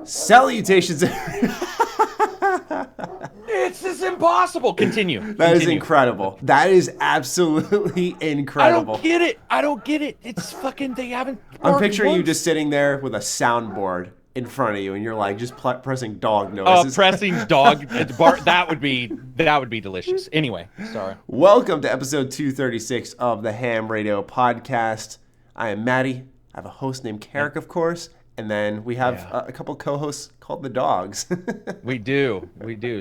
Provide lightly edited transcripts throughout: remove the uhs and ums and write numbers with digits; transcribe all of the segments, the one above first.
Salutations. It's impossible. Continue. That is incredible. That is absolutely incredible. I don't get it. It's fucking, they haven't. I'm picturing you just sitting there with a soundboard in front of you, and you're like just pressing dog noises. Pressing dog. That would be delicious. Anyway, sorry. Welcome to episode 236 of the H.A.M Radio Podcast. I am Matty. I have a host named Karak, of course. And then we have a couple co-hosts called the dogs. We do.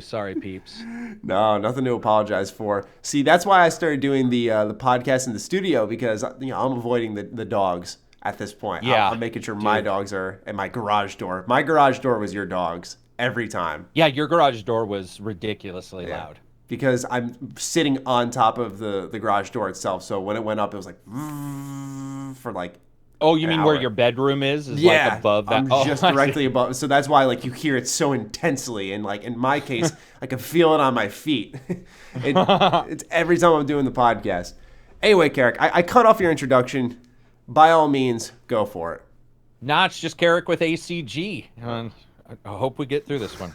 Sorry, peeps. No, nothing to apologize for. See, that's why I started doing the podcast in the studio, because I'm avoiding the dogs at this point. Yeah, I'm making sure my dogs are at my garage door. My garage door was your dogs every time. Yeah, your garage door was ridiculously loud. Because I'm sitting on top of the garage door itself. So when it went up, it was like for like. Oh, you mean where your bedroom is like above that? I'm just directly above. So that's why like you hear it so intensely, and like in my case, I can feel it on my feet. It's every time I'm doing the podcast. Anyway, Karak, I cut off your introduction. By all means, go for it. Nah, it's just Karak with ACG. I hope we get through this one.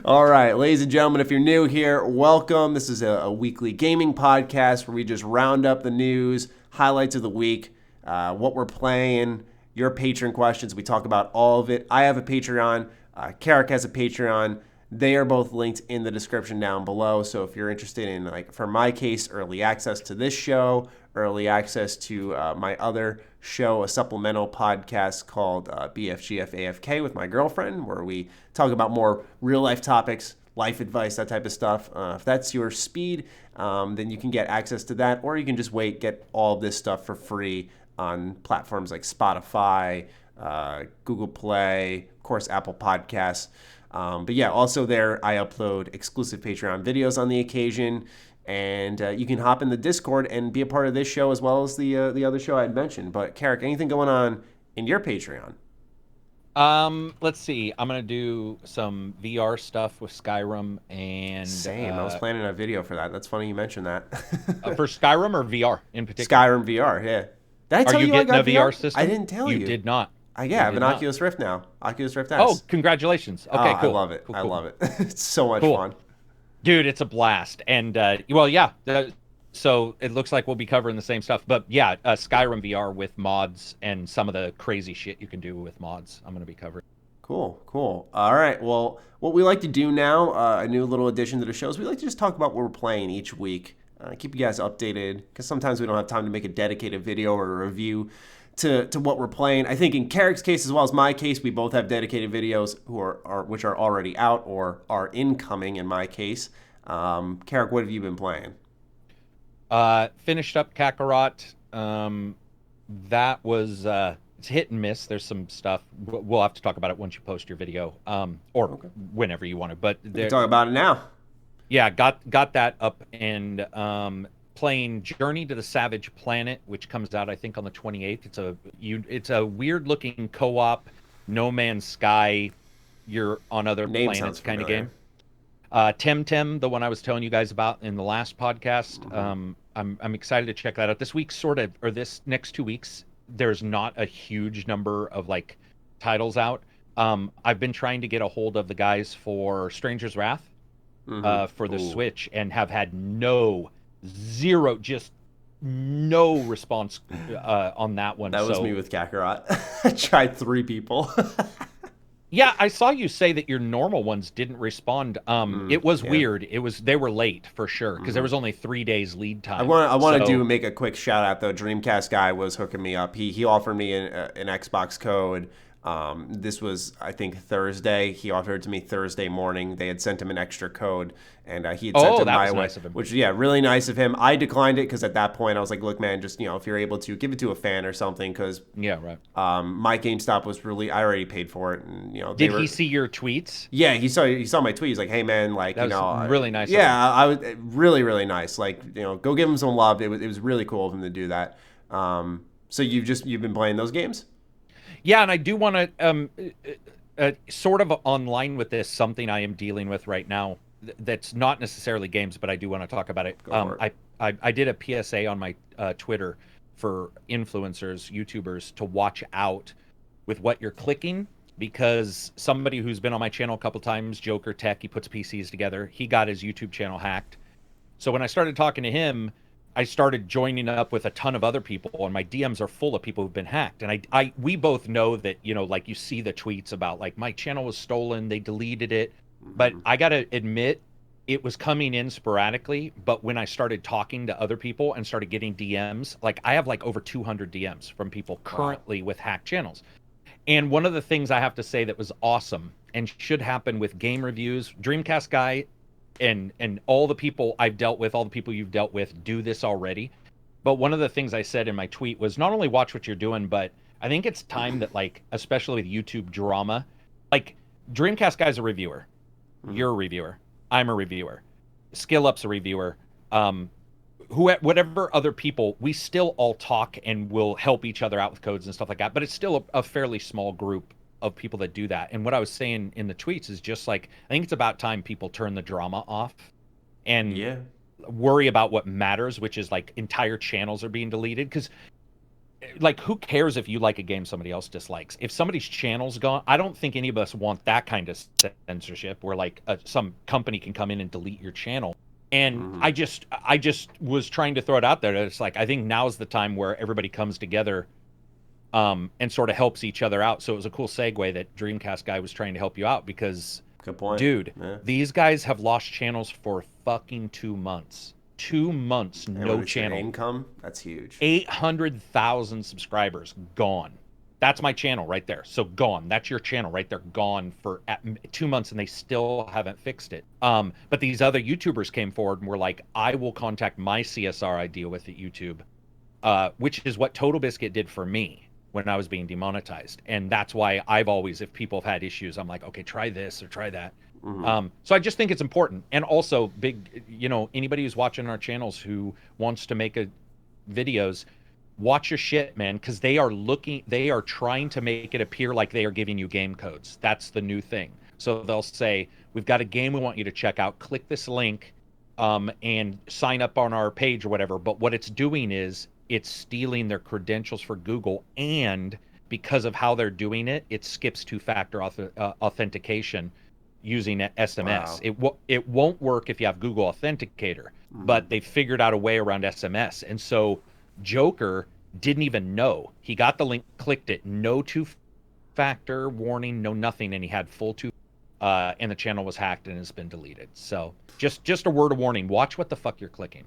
All right, ladies and gentlemen, if you're new here, welcome. This is a weekly gaming podcast where we just round up the news, highlights of the week, what we're playing, your Patron questions. We talk about all of it. I have a Patreon. Karak has a Patreon. They are both linked in the description down below. So if you're interested in, like, for my case, early access to this show, early access to my other show, a supplemental podcast called BFGF AFK with my girlfriend, where we talk about more real-life topics, life advice, that type of stuff. If that's your speed, then you can get access to that, or you can just get all this stuff for free on platforms like Spotify, Google Play, of course, Apple Podcasts. But yeah, also there I upload exclusive Patreon videos on the occasion, and you can hop in the Discord and be a part of this show as well as the other show I had mentioned. But Karak, anything going on in your Patreon? Let's see. I'm gonna do some VR stuff with Skyrim and same. I was planning a video for that. That's funny you mentioned that. For Skyrim or VR in particular? Skyrim VR, yeah. Did I tell you I getting got a VR system? I didn't tell you. You did not. I have an Oculus Rift now. Oculus Rift S. Oh, congratulations. Okay, cool. I love it. Cool. I love it. It's so much fun. Dude, it's a blast. And, well, yeah. So it looks like we'll be covering the same stuff. But, yeah, Skyrim VR with mods and some of the crazy shit you can do with mods I'm going to be covering. Cool. All right. Well, what we like to do now, a new little addition to the show, is we like to just talk about what we're playing each week. Keep you guys updated, because sometimes we don't have time to make a dedicated video or a review to what we're playing. I think in Karak's case as well as my case, we both have dedicated videos which are already out or are incoming in my case. Karak, what have you been playing? Finished up Kakarot. That was it's hit and miss. There's some stuff. We'll have to talk about it once you post your video, whenever you want to. But we can talk about it now. Yeah, got that up and playing Journey to the Savage Planet, which comes out I think on the 28th. It's a weird looking co-op No Man's Sky. You're on other planets kind of game. Temtem, the one I was telling you guys about in the last podcast. Mm-hmm. I'm excited to check that out. This week, this next 2 weeks, there's not a huge number of like titles out. I've been trying to get a hold of the guys for Stranger's Wrath for the Switch, and have had zero response on that one. That was me with Kakarot. I tried 3 people. Yeah, I saw you say that your normal ones didn't respond. It was weird. They were late for sure, because there was only 3 days lead time. I want to make a quick shout out though. Dreamcast guy was hooking me up. He offered me an Xbox code. This was, I think, Thursday. He offered it to me Thursday morning. They had sent him an extra code, and he had sent it my way, nice of him. Which, yeah, really nice of him. I declined it because at that point I was like, look, man, just, if you're able to, give it to a fan or something, because my GameStop was really, I already paid for it, and Did he see your tweets? Yeah, he saw my tweet. He's like, hey man, like, that was really nice. Yeah, I was really, really nice. Like, go give him some love. It was really cool of him to do that. So you've been playing those games? Yeah, and I do want to sort of online with this, something I am dealing with right now that's not necessarily games, but I do want to talk about it. I did a PSA on my Twitter for influencers, YouTubers, to watch out with what you're clicking, because somebody who's been on my channel a couple times, Joker Tech, he puts PCs together, he got his YouTube channel hacked. So when I started talking to him, I started joining up with a ton of other people, and my DMs are full of people who've been hacked. And we both know that, you know, like you see the tweets about like my channel was stolen, they deleted it. But I got to admit, it was coming in sporadically. But when I started talking to other people and started getting DMs, like I have like over 200 DMs from people currently with hacked channels. And one of the things I have to say that was awesome and should happen with game reviews, Dreamcast guy, and all the people I've dealt with, all the people you've dealt with do this already. But one of the things I said in my tweet was not only watch what you're doing, but I think it's time that, like, especially with YouTube drama, like Dreamcast guy's a reviewer. You're a reviewer. I'm a reviewer. Skill Up's a reviewer. Whatever other people, we still all talk and will help each other out with codes and stuff like that. But it's still a fairly small group of people that do that. And what I was saying in the tweets is just like, I think it's about time people turn the drama off and worry about what matters, which is like entire channels are being deleted. Because like, who cares if you like a game somebody else dislikes? If somebody's channel's gone, I don't think any of us want that kind of censorship where like some company can come in and delete your channel. And I just was trying to throw it out there. It's like, I think now's the time where everybody comes together and sort of helps each other out. So it was a cool segue that Dreamcast guy was trying to help you out because, good point, dude, these guys have lost channels for fucking 2 months. 2 months, no channel income. That's huge. 800,000 subscribers gone. That's my channel right there. So gone. That's your channel right there. Gone for 2 months, and they still haven't fixed it. But these other YouTubers came forward and were like, I will contact my CSR I deal with at YouTube, which is what Total Biscuit did for me when I was being demonetized. And that's why I've always, if people have had issues, I'm like, okay, try this or try that. So I just think it's important. And also big, you know, anybody who's watching our channels who wants to make videos, watch your shit, man, because they are trying to make it appear like they are giving you game codes. That's the new thing. So they'll say, we've got a game we want you to check out. Click this link and sign up on our page or whatever. But what it's doing is it's stealing their credentials for Google. And because of how they're doing it, it skips two-factor authentication using SMS. Wow. It won't work if you have Google Authenticator, but they figured out a way around SMS. And so Joker didn't even know. He got the link, clicked it, no two-factor warning, no nothing, and he had full and the channel was hacked and has been deleted. So just a word of warning: watch what the fuck you're clicking.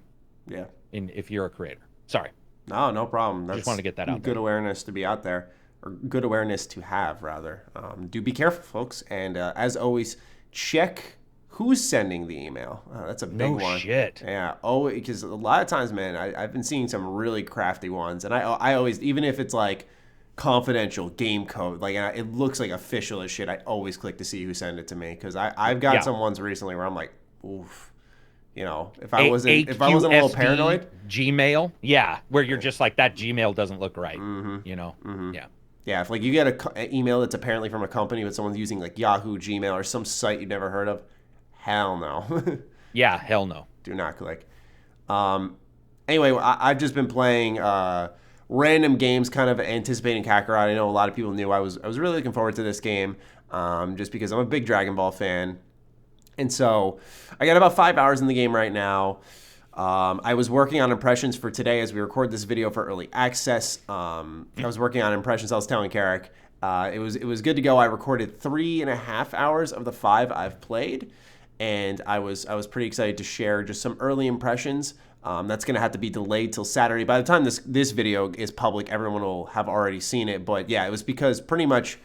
Yeah. If you're a creator. Sorry. No problem. Just wanted to get that out. Good awareness to be out there, or good awareness to have rather. Do be careful, folks, and as always, check who's sending the email. That's a big one. No shit. Yeah. Oh, because a lot of times, man, I've been seeing some really crafty ones, and I always, even if it's like confidential game code, like it looks like official as shit, I always click to see who sent it to me, because I've got some ones recently where I'm like, oof. You know, if I wasn't a little paranoid, Gmail, where you're just like, that Gmail doesn't look right. You know, yeah. If like you get an email that's apparently from a company, but someone's using like Yahoo, Gmail, or some site you've never heard of, hell no. Yeah, hell no. Do not click. Anyway, I've just been playing random games, kind of anticipating Kakarot. I know a lot of people knew I was really looking forward to this game, just because I'm a big Dragon Ball fan. And so I got about 5 hours in the game right now. I was working on impressions for today as we record this video for early access. I was working on impressions. I was telling Karak, it was good to go. I recorded 3.5 hours of the 5 I've played, and I was pretty excited to share just some early impressions. That's going to have to be delayed till Saturday. By the time this video is public, everyone will have already seen it. But yeah, it was because pretty much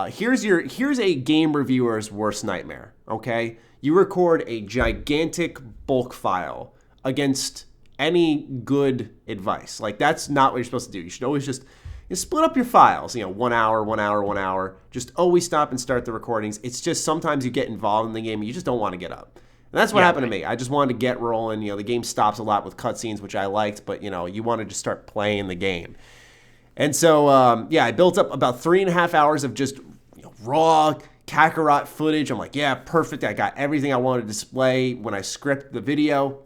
here's a game reviewer's worst nightmare. Okay. You record a gigantic bulk file against any good advice. Like, that's not what you're supposed to do. You should always just split up your files, 1 hour, 1 hour, 1 hour. Just always stop and start the recordings. It's just sometimes you get involved in the game and you just don't want to get up. And that's what happened to me. I just wanted to get rolling. The game stops a lot with cutscenes, which I liked, but, you want to just start playing the game. And so, I built up about 3.5 hours of just raw Kakarot footage. I'm like, yeah, perfect. I got everything I wanted to display when I script the video.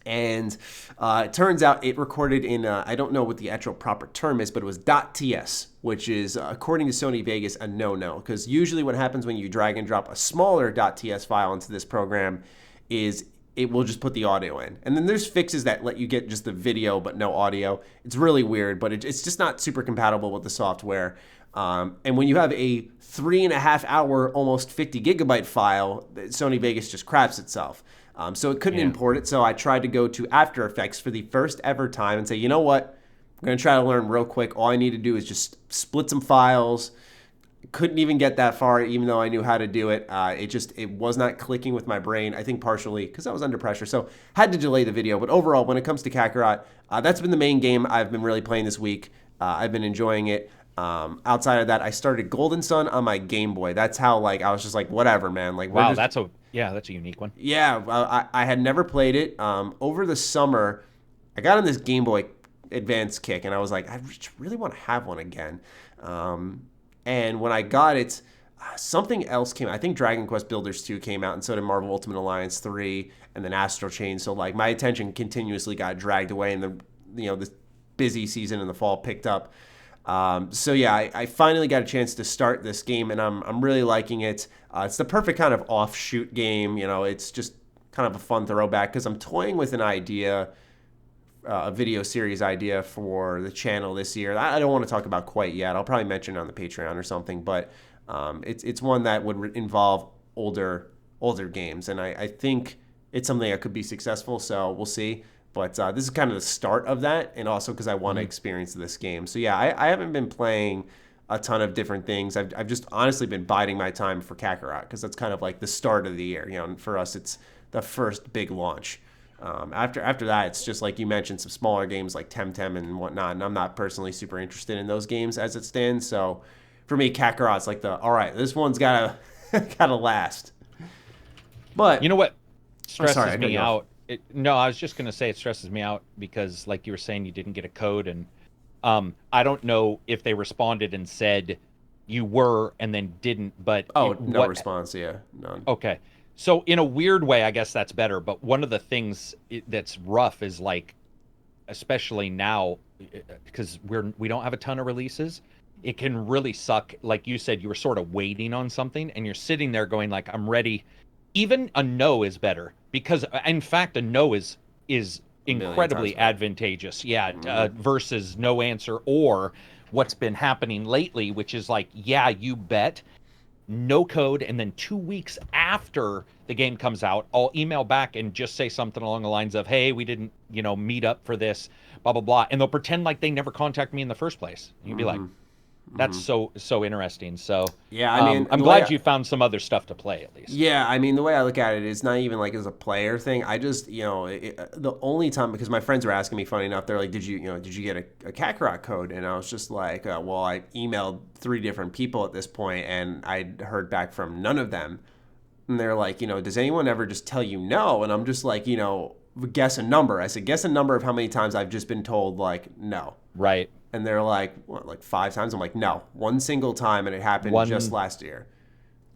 And it turns out it recorded in, I don't know what the actual proper term is, but it was .ts, which is, according to Sony Vegas, a no-no. Because usually what happens when you drag and drop a smaller .ts file into this program is it will just put the audio in. And then there's fixes that let you get just the video but no audio. It's really weird, but it's just not super compatible with the software. And when you have a 3.5 hour, almost 50 gigabyte file, Sony Vegas just craps itself. So it couldn't import it. So I tried to go to After Effects for the first ever time and say, you know what? I'm going to try to learn real quick. All I need to do is just split some files. Couldn't even get that far, even though I knew how to do it. It was not clicking with my brain. I think partially because I was under pressure. So had to delay the video. But overall, when it comes to Kakarot, that's been the main game I've been really playing this week. I've been enjoying it. Outside of that, I started Golden Sun on my Game Boy. That's how I was just like, whatever, man. Wow, that's a unique one. Yeah, I had never played it. Over the summer, I got on this Game Boy Advance kick, and I was like, I really want to have one again. And when I got it, something else came out. I think Dragon Quest Builders 2 came out, and so did Marvel Ultimate Alliance 3, and then Astral Chain. So my attention continuously got dragged away, and the busy season in the fall picked up. I finally got a chance to start this game, and I'm really liking it. It's the perfect kind of offshoot game. It's just kind of a fun throwback because I'm toying with an idea, a video series idea for the channel this year. I don't want to talk about quite yet. I'll probably mention it on the Patreon or something, but it's one that would involve older games, and I think it's something that could be successful. So we'll see. But this is kind of the start of that, and also because I want to experience this game. So yeah, I haven't been playing a ton of different things. I've just honestly been biding my time for Kakarot because that's kind of like the start of the year. And for us, it's the first big launch. After that, it's just like you mentioned, some smaller games like Temtem and whatnot, and I'm not personally super interested in those games as it stands. So for me, Kakarot's like all right, this one's gotta last. But you know what stresses me out? I was just going to say it stresses me out because, like you were saying, you didn't get a code, and I don't know if they responded and said you were and then didn't, but no response, none. Okay, so in a weird way, I guess that's better. But one of the things that's rough is especially now, because we don't have a ton of releases, it can really suck. Like you said, you were sort of waiting on something, and you're sitting there going I'm ready. Even a no is better because, in fact, a no is incredibly advantageous. Versus no answer, or what's been happening lately, which is you bet, no code, and then 2 weeks after the game comes out, I'll email back and just say something along the lines of, hey, we didn't, meet up for this, blah, blah, blah. And they'll pretend like they never contacted me in the first place. You'd be like, that's so interesting. So yeah, I mean, I'm glad you found some other stuff to play at least. Yeah, I mean, the way I look at it is not even as a player thing. I just, the only time, because my friends were asking me, funny enough, they're like, did you get a Kakarot code? And I was just like, well, I emailed 3 different people at this point, and I'd heard back from none of them. And they're like, does anyone ever just tell you no? And I'm just like, guess a number. I said, guess a number of how many times I've just been told no. Right. And they're like, what, 5 times? I'm like, no, one single time, and it happened just last year.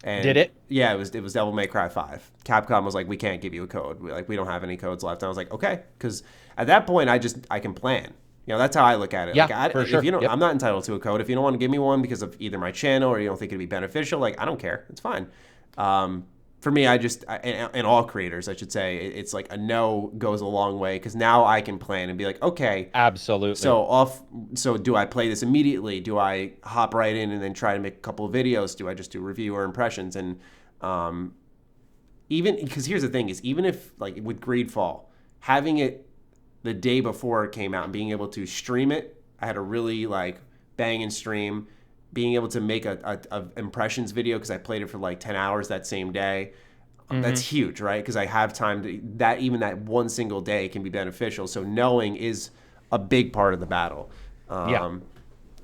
And did it? Yeah, it was Devil May Cry 5. Capcom was like, we can't give you a code. We don't have any codes left. And I was like, okay, because at that point, I can plan. That's how I look at it. Yeah, for sure. If you don't, I'm not entitled to a code. If you don't want to give me one because of either my channel or you don't think it'd be beneficial, I don't care. It's fine. For me, and all creators, I should say, it's like a no goes a long way because now I can plan and be like, okay. Absolutely. So do I play this immediately? Do I hop right in and then try to make a couple of videos? Do I just do review or impressions? And even, because here's the thing is, even if with Greedfall, having it the day before it came out and being able to stream it, I had a really banging stream. Being able to make a impressions video because I played it for 10 hours that same day, that's huge, right? Because I have time to even that one single day can be beneficial. So knowing is a big part of the battle.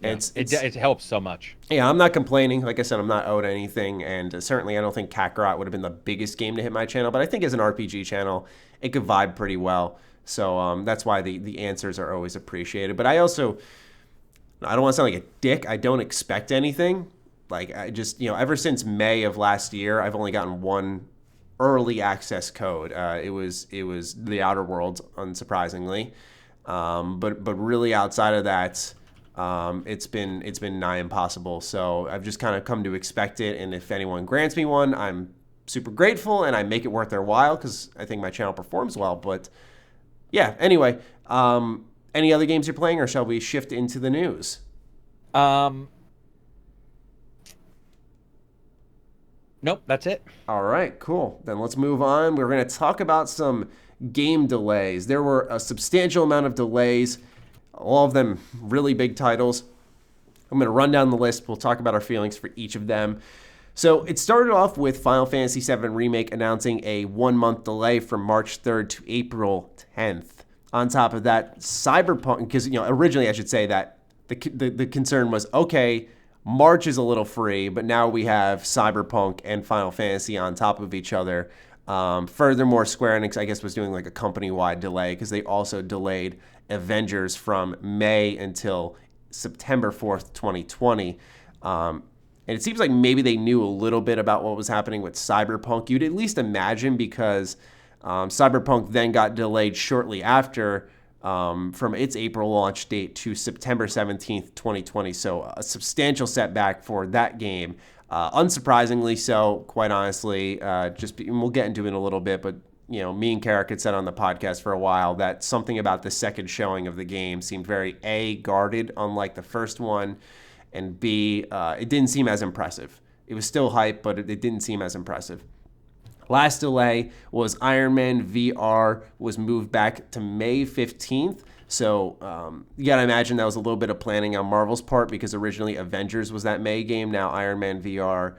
It helps so much. Yeah, I'm not complaining. Like I said, I'm not owed anything, and certainly I don't think Kakarot would have been the biggest game to hit my channel, but I think as an RPG channel, it could vibe pretty well. So that's why the answers are always appreciated. But I don't want to sound like a dick. I don't expect anything. I just, ever since May of last year, I've only gotten one early access code. It was The Outer Worlds, unsurprisingly, but really outside of that, it's been nigh impossible. So I've just kind of come to expect it, and if anyone grants me one, I'm super grateful, and I make it worth their while because I think my channel performs well. But yeah, anyway, any other games you're playing, or shall we shift into the news? Nope, that's it. All right, cool. Then let's move on. We're going to talk about some game delays. There were a substantial amount of delays, all of them really big titles. I'm going to run down the list. We'll talk about our feelings for each of them. So it started off with Final Fantasy VII Remake announcing a 1-month delay from March 3rd to April 10th. On top of that, Cyberpunk, because originally I should say that the concern was, okay, March is a little free, but now we have Cyberpunk and Final Fantasy on top of each other. Furthermore, Square Enix, I guess, was doing like a company-wide delay because they also delayed Avengers from May until September 4th, 2020. And it seems like maybe they knew a little bit about what was happening with Cyberpunk. You'd at least imagine, because Cyberpunk then got delayed shortly after, from its April launch date to September 17th, 2020. So a substantial setback for that game. Unsurprisingly so, quite honestly. And we'll get into it in a little bit, but me and Karak had said on the podcast for a while that something about the second showing of the game seemed very A, guarded, unlike the first one, and B, it didn't seem as impressive. It was still hype, but it didn't seem as impressive. Last delay was Iron Man VR was moved back to May 15th. So you got to imagine that was a little bit of planning on Marvel's part, because originally Avengers was that May game. Now Iron Man VR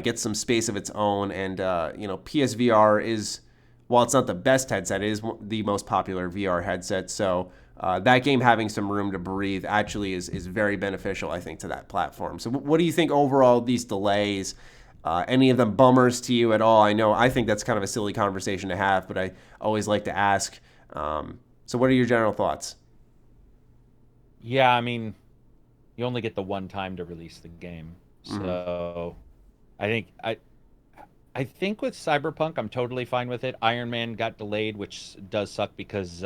gets some space of its own. And, PSVR is, while it's not the best headset, it is the most popular VR headset. So that game having some room to breathe actually is very beneficial, I think, to that platform. So what do you think overall of these delays? Any of them bummers to you at all? I think that's kind of a silly conversation to have, but I always like to ask. So what are your general thoughts? Yeah, I mean, you only get the one time to release the game. So I think with Cyberpunk, I'm totally fine with it. Iron Man got delayed, which does suck because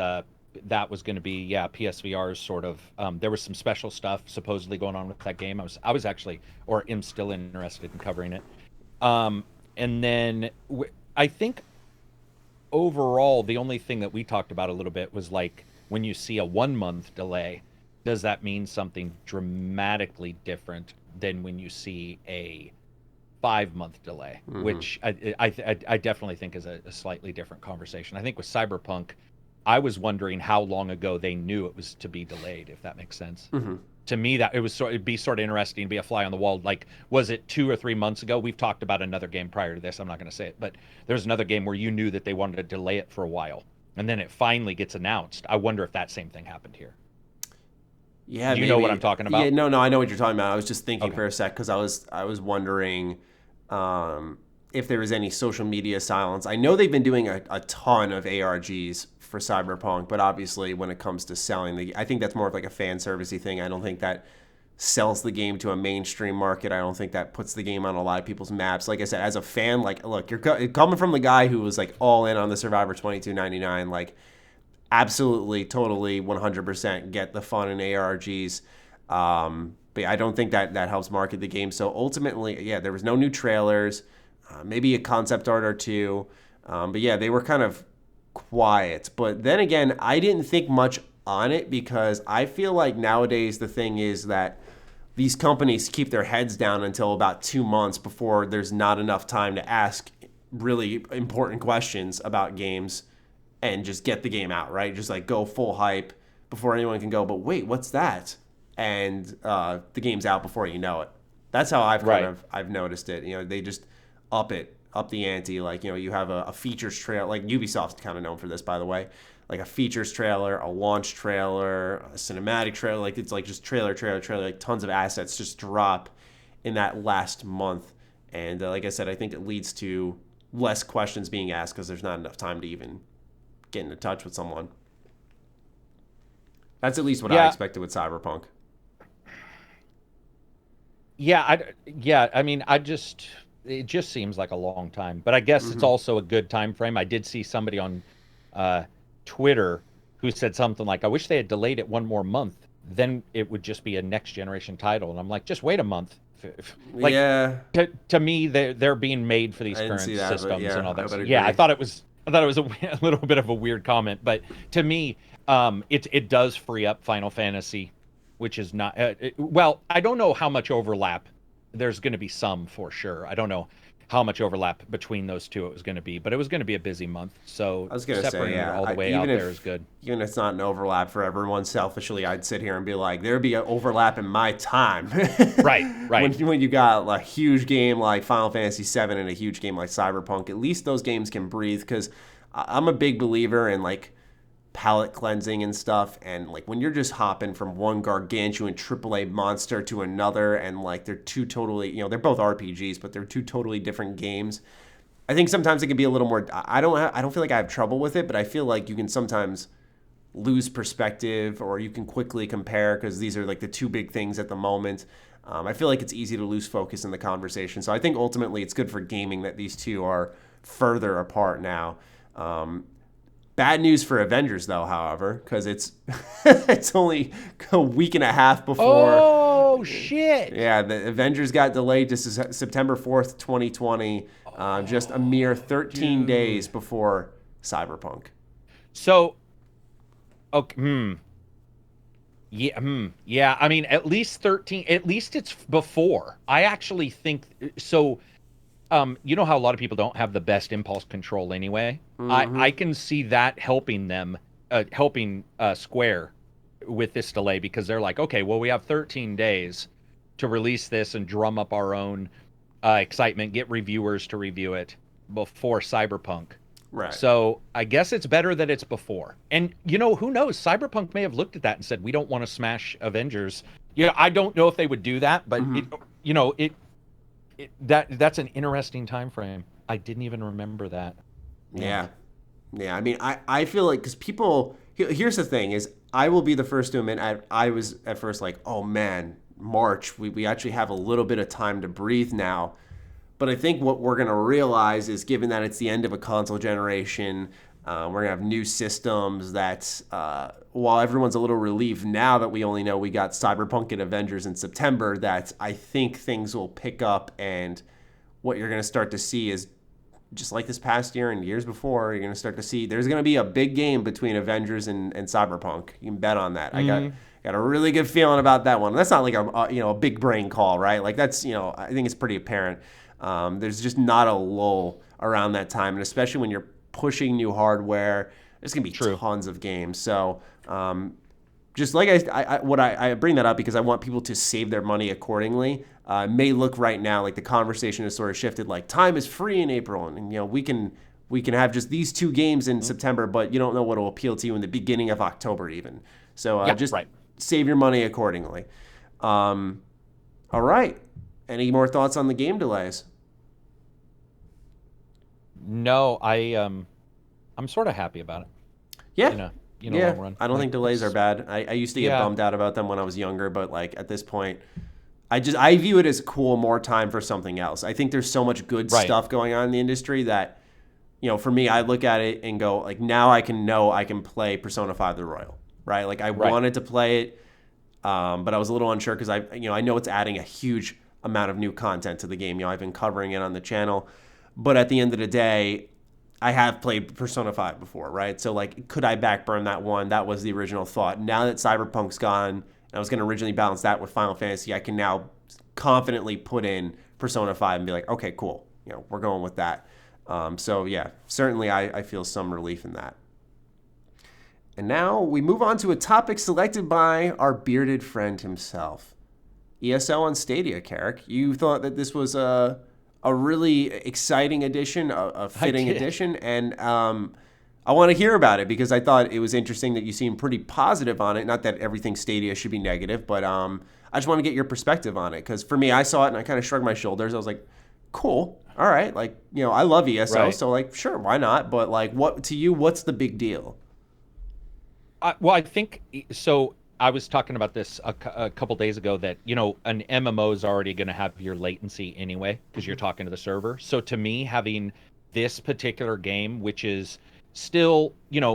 that was going to be, PSVR's sort of, there was some special stuff supposedly going on with that game. I was actually, or am still interested in covering it. And then I think overall, the only thing that we talked about a little bit was like, when you see a 1-month delay, does that mean something dramatically different than when you see a 5-month delay, which I definitely think is a slightly different conversation. I think with Cyberpunk, I was wondering how long ago they knew it was to be delayed, if that makes sense. To me, that it'd be sort of interesting to be a fly on the wall. Like, was it 2 or 3 months ago? We've talked about another game prior to this. I'm not going to say it, but there's another game where you knew that they wanted to delay it for a while, and then it finally gets announced. I wonder if that same thing happened here. Yeah, you know what I'm talking about? Yeah, no, I know what you're talking about. I was just thinking for a sec because I was wondering if there was any social media silence. I know they've been doing a ton of ARGs for Cyberpunk, but obviously when it comes to selling I think that's more of like a fan servicey thing. I don't think that sells the game to a mainstream market. I don't think that puts the game on a lot of people's maps. Like I said, as a fan, like, look, you're coming from the guy who was like all in on the Survivor 22.99, like absolutely, totally, 100% get the fun in ARGs. But I don't think that helps market the game. So ultimately, there was no new trailers, maybe a concept art or two. But they were kind of quiet. But then again, I didn't think much on it because I feel like nowadays the thing is that these companies keep their heads down until about 2 months before there's not enough time to ask really important questions about games and just get the game out, right? Just like go full hype before anyone can go, but wait, what's that? And the game's out before you know it. That's how I've noticed it. They just up the ante. Like, you have a features trailer, like Ubisoft's kind of known for this, by the way, like a features trailer, a launch trailer, a cinematic trailer. Like, it's like just trailer, like tons of assets just drop in that last month. And like I said, I think it leads to less questions being asked because there's not enough time to even get into touch with someone. That's at least what I expected with Cyberpunk. I mean, it just seems like a long time. But I guess it's also a good time frame. I did see somebody on Twitter who said something like, I wish they had delayed it one more month. Then it would just be a next generation title. And I'm like, just wait a month. Like, yeah. To me, they're being made for these I didn't current see that, but systems yeah, and all I that. would Yeah, agree. I thought it was a little bit of a weird comment, but to me, it does free up Final Fantasy, which is not well. I don't know how much overlap. There's going to be some for sure. I don't know how much overlap between those two it was going to be, but it was going to be a busy month. So I was gonna say, separating it yeah, all the way out there is good. Even if it's not an overlap for everyone, selfishly, I'd sit here and be like, there'd be an overlap in my time. Right. When you got a huge game like Final Fantasy VII and a huge game like Cyberpunk, at least those games can breathe, because I'm a big believer in palate cleansing and stuff, and when you're just hopping from one gargantuan AAA monster to another, and they're two totally, they're both RPGs, but they're two totally different games. I think sometimes it can be a little more. I don't feel like I have trouble with it, but I feel like you can sometimes lose perspective, or you can quickly compare, because these are the two big things at the moment. I feel like it's easy to lose focus in the conversation. So I think ultimately it's good for gaming that these two are further apart now. Bad news for Avengers, though, however, because it's it's only a week and a half before. Oh shit! Yeah, the Avengers got delayed to September 4th, 2020, just a mere 13 days before Cyberpunk. So, okay, yeah. I mean, at least 13. At least it's before. I actually think so. You know how a lot of people don't have the best impulse control anyway. I can see that helping them, helping Square with this delay, because they're like, okay, well, we have 13 days to release this and drum up our own excitement, get reviewers to review it before Cyberpunk. Right. So I guess it's better that it's before. And who knows? Cyberpunk may have looked at that and said, we don't want to smash Avengers. I don't know if they would do that, but that's an interesting time frame. I didn't even remember that. Yeah. I mean, I feel like, because people, here's the thing is, I will be the first to admit, I was at first like, oh man, March, we actually have a little bit of time to breathe now. But I think what we're going to realize is, given that it's the end of a console generation, we're going to have new systems that, while everyone's a little relieved now that we only know we got Cyberpunk and Avengers in September, that I think things will pick up, and what you're going to start to see is, just like this past year and years before, you're going to start to see there's going to be a big game between Avengers and Cyberpunk. You can bet on that. I got a really good feeling about that one. That's not like a big brain call, right? That's, I think it's pretty apparent. There's just not a lull around that time, and especially when you're pushing new hardware, there's going to be tons of games. So just like I bring that up because I want people to save their money accordingly. It may look right now like the conversation has sort of shifted, like time is free in April, and we can have just these two games in September, but you don't know what will appeal to you in the beginning of October even. So save your money accordingly. All right. Any more thoughts on the game delays? No, I'm sort of happy about it. Yeah. Long run. I don't think delays are bad. I used to get bummed out about them when I was younger, but at this point, I view it as cool, more time for something else. I think there's so much good stuff going on in the industry that, for me, I look at it and go, now I can play Persona 5 The Royal, right? I wanted to play it, but I was a little unsure because I know it's adding a huge amount of new content to the game. I've been covering it on the channel, but at the end of the day, I have played Persona 5 before, right? So, could I backburn that one? That was the original thought. Now that Cyberpunk's gone, and I was going to originally balance that with Final Fantasy, I can now confidently put in Persona 5 and be like, okay, cool. We're going with that. So, yeah, certainly I feel some relief in that. And now we move on to a topic selected by our bearded friend himself. ESO on Stadia, Karak. You thought that this was a really exciting addition, a fitting addition, and I want to hear about it because I thought it was interesting that you seemed pretty positive on it. Not that everything Stadia should be negative, but I just want to get your perspective on it, because for me, I saw it and I kind of shrugged my shoulders. I was like, cool, all right, I love ESO, so sure, why not? But what to you? What's the big deal? Well, I think so. I was talking about this a couple days ago that, an MMO is already going to have your latency anyway because you're talking to the server. So to me, having this particular game, which is still,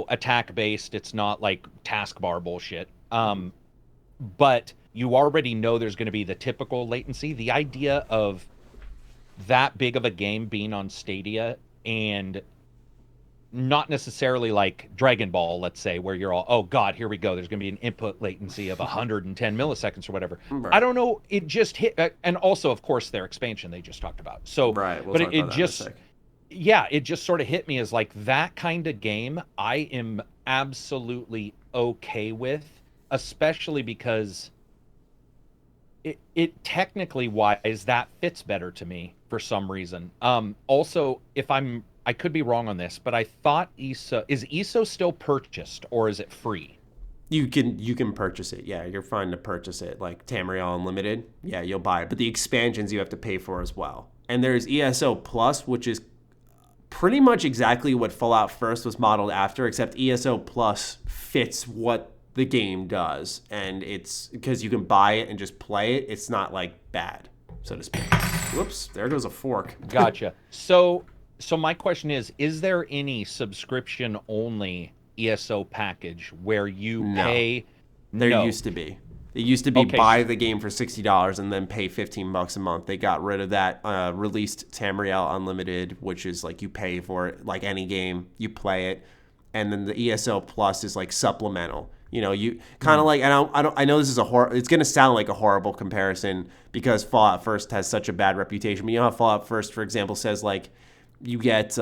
attack based, it's not like taskbar bullshit. But you already know there's going to be the typical latency. The idea of that big of a game being on Stadia and not necessarily like Dragon Ball, let's say, where you're all, oh God, here we go. There's going to be an input latency of 110 milliseconds or whatever. Right. I don't know. It just hit, and also, of course, their expansion they just talked about. So, right. We'll but talk it about that just, in a sec. yeah, it just sort of hit me as like that kind of game. I am absolutely okay with, especially because it technically wise that fits better to me for some reason. Also, I could be wrong on this, but I thought ESO still purchased or is it free? You can purchase it. Yeah, you're fine to purchase it. Like Tamriel Unlimited. Yeah, you'll buy it. But the expansions you have to pay for as well. And there's ESO Plus, which is pretty much exactly what Fallout First was modeled after, except ESO Plus fits what the game does. And it's because you can buy it and just play it. It's not like bad, so to speak. Whoops, there goes a fork. Gotcha. So my question is there any subscription only ESO package where you pay? There used to be. It used to be Okay. buy the game for $60 and then pay $15 a month. They got rid of that, released Tamriel Unlimited, which is like you pay for it like any game, you play it. And then the ESO Plus is like supplemental. You kind of like, and I know this is it's going to sound like a horrible comparison because Fallout First has such a bad reputation. But you know how Fallout First, for example, says like you get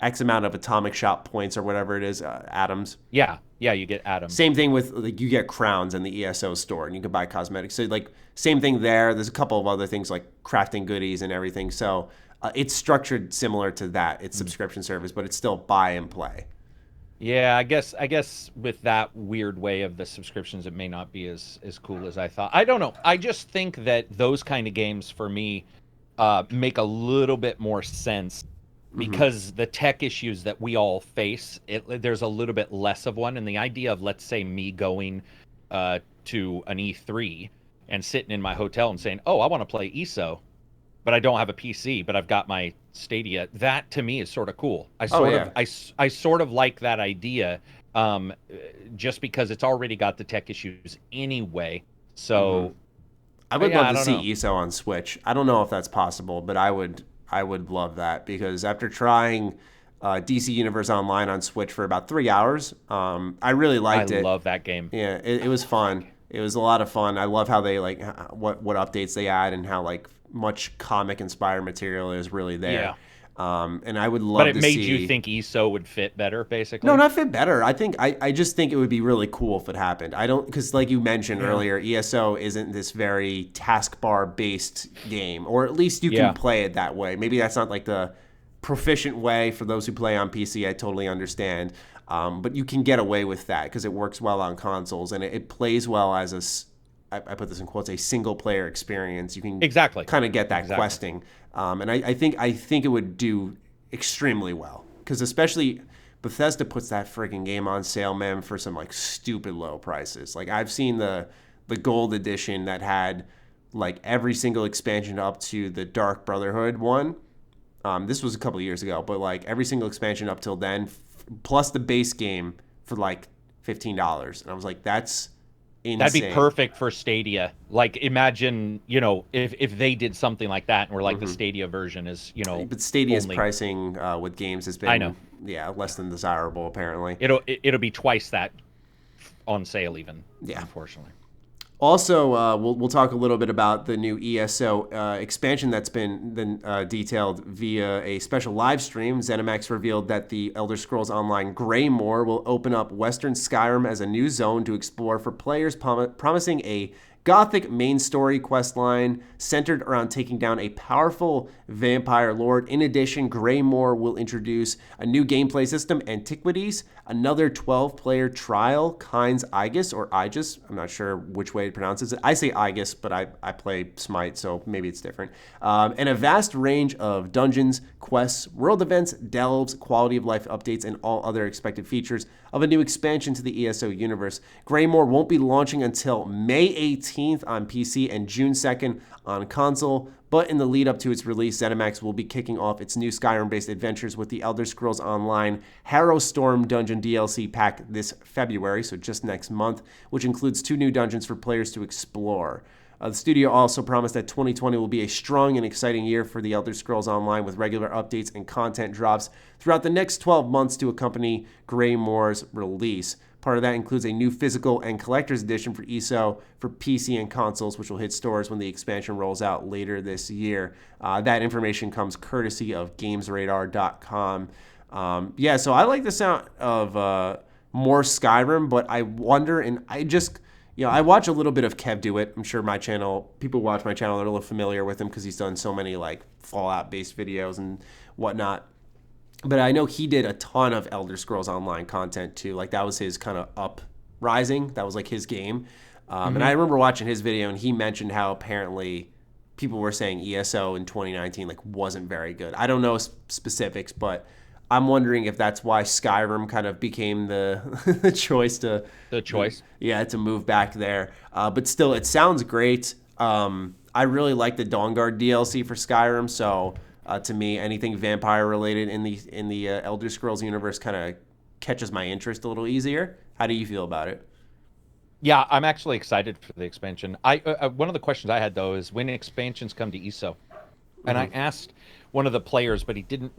X amount of atomic shot points or whatever it is, atoms. Yeah, you get atoms. Same thing with like you get crowns in the ESO store and you can buy cosmetics. So like same thing there. There's a couple of other things like crafting goodies and everything. So it's structured similar to that. It's subscription service, but it's still buy and play. Yeah, I guess with that weird way of the subscriptions, it may not be as cool as I thought. I don't know. I just think that those kind of games for me make a little bit more sense because the tech issues that we all face, there's a little bit less of one. And the idea of, let's say, me going to an E3 and sitting in my hotel and saying, oh, I want to play ESO, but I don't have a PC, but I've got my Stadia. That to me is sort of cool. I sort of like that idea, just because it's already got the tech issues anyway. So I would love to see ESO on Switch. I don't know if that's possible, but I would love that because after trying DC Universe Online on Switch for about 3 hours, I really liked it. I love that game. Yeah, it was fun. It was a lot of fun. I love how they like what updates they add and how like much comic inspired material is really there. Yeah. And I would love to see. But it made you think ESO would fit better, basically? No, not fit better. I just think it would be really cool if it happened. Because like you mentioned earlier, ESO isn't this very taskbar based game, or at least you can play it that way. Maybe that's not like the proficient way for those who play on PC. I totally understand. But you can get away with that because it works well on consoles and it plays well as I put this in quotes, a single player experience. You can kind of get that questing. And I think it would do extremely well because especially Bethesda puts that freaking game on sale, man, for some like stupid low prices. Like I've seen the gold edition that had like every single expansion up to the Dark Brotherhood one. This was a couple of years ago, but like every single expansion up till then, plus the base game for like $15. And I was like, that's insane. That'd be perfect for Stadia. Like imagine, if they did something like that and we're like the Stadia version is, But Stadia's pricing with games has been, less than desirable apparently. It'll be twice that on sale even, unfortunately. Also, we'll talk a little bit about the new ESO expansion that's been detailed via a special live stream. ZeniMax revealed that the Elder Scrolls Online Greymoor will open up Western Skyrim as a new zone to explore for players, promising a gothic main story quest line centered around taking down a powerful vampire lord. In addition, Greymoor will introduce a new gameplay system, Antiquities, another 12-player trial, Kynes Aegis, or Aegis. I'm not sure which way it pronounces it. I say Aegis, but I play Smite, so maybe it's different. And a vast range of dungeons, quests, world events, delves, quality of life updates, and all other expected features of a new expansion to the ESO universe. Greymoor won't be launching until May 18th on PC and June 2nd on console, but in the lead up to its release, ZeniMax will be kicking off its new Skyrim-based adventures with the Elder Scrolls Online Harrowstorm Dungeon DLC pack this February, so just next month, which includes 2 new dungeons for players to explore. The studio also promised that 2020 will be a strong and exciting year for the Elder Scrolls Online, with regular updates and content drops throughout the next 12 months to accompany Greymoor's release. Part of that includes a new physical and collector's edition for ESO for PC and consoles, which will hit stores when the expansion rolls out later this year. That information comes courtesy of GamesRadar.com. So I like the sound of more Skyrim, but I wonder, and I just... I watch a little bit of Kev do it. I'm sure people watch my channel, they're a little familiar with him because he's done so many like Fallout-based videos and whatnot. But I know he did a ton of Elder Scrolls Online content too. Like that was his kind of uprising. That was like his game. And I remember watching his video, and he mentioned how apparently people were saying ESO in 2019 like wasn't very good. I don't know specifics, but I'm wondering if that's why Skyrim kind of became the choice to... The choice. Yeah, to move back there. But still, it sounds great. I really like the Dawnguard DLC for Skyrim, so to me, anything vampire-related in the Elder Scrolls universe kind of catches my interest a little easier. How do you feel about it? Yeah, I'm actually excited for the expansion. One of the questions I had, though, is when expansions come to ESO. And I asked one of the players, but he didn't...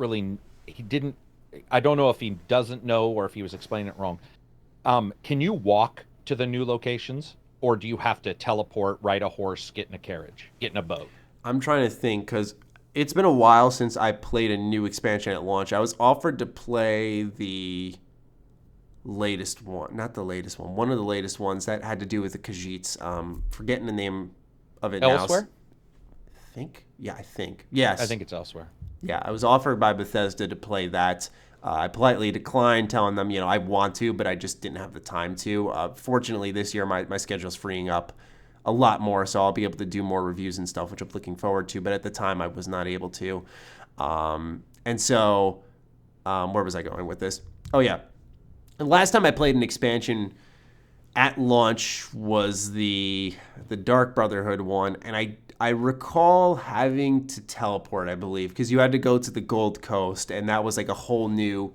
I don't know if he doesn't know or if he was explaining it wrong. Can you walk to the new locations, or do you have to teleport, ride a horse, get in a carriage, get in a boat? I'm trying to think, because it's been a while since I played a new expansion at launch. I was offered to play the latest one. Not the latest one. One of the latest ones that had to do with the Khajiits. Forgetting the name of it Elsewhere? now. I think. Yes. I think it's Elsewhere. Yeah, I was offered by Bethesda to play that. I politely declined, telling them, I want to, but I just didn't have the time to. Fortunately, this year my schedule's freeing up a lot more, so I'll be able to do more reviews and stuff, which I'm looking forward to. But at the time, I was not able to. And so, where was I going with this? Oh, yeah. The last time I played an expansion at launch was the Dark Brotherhood one, and I recall having to teleport, I believe, because you had to go to the Gold Coast, and that was like a whole new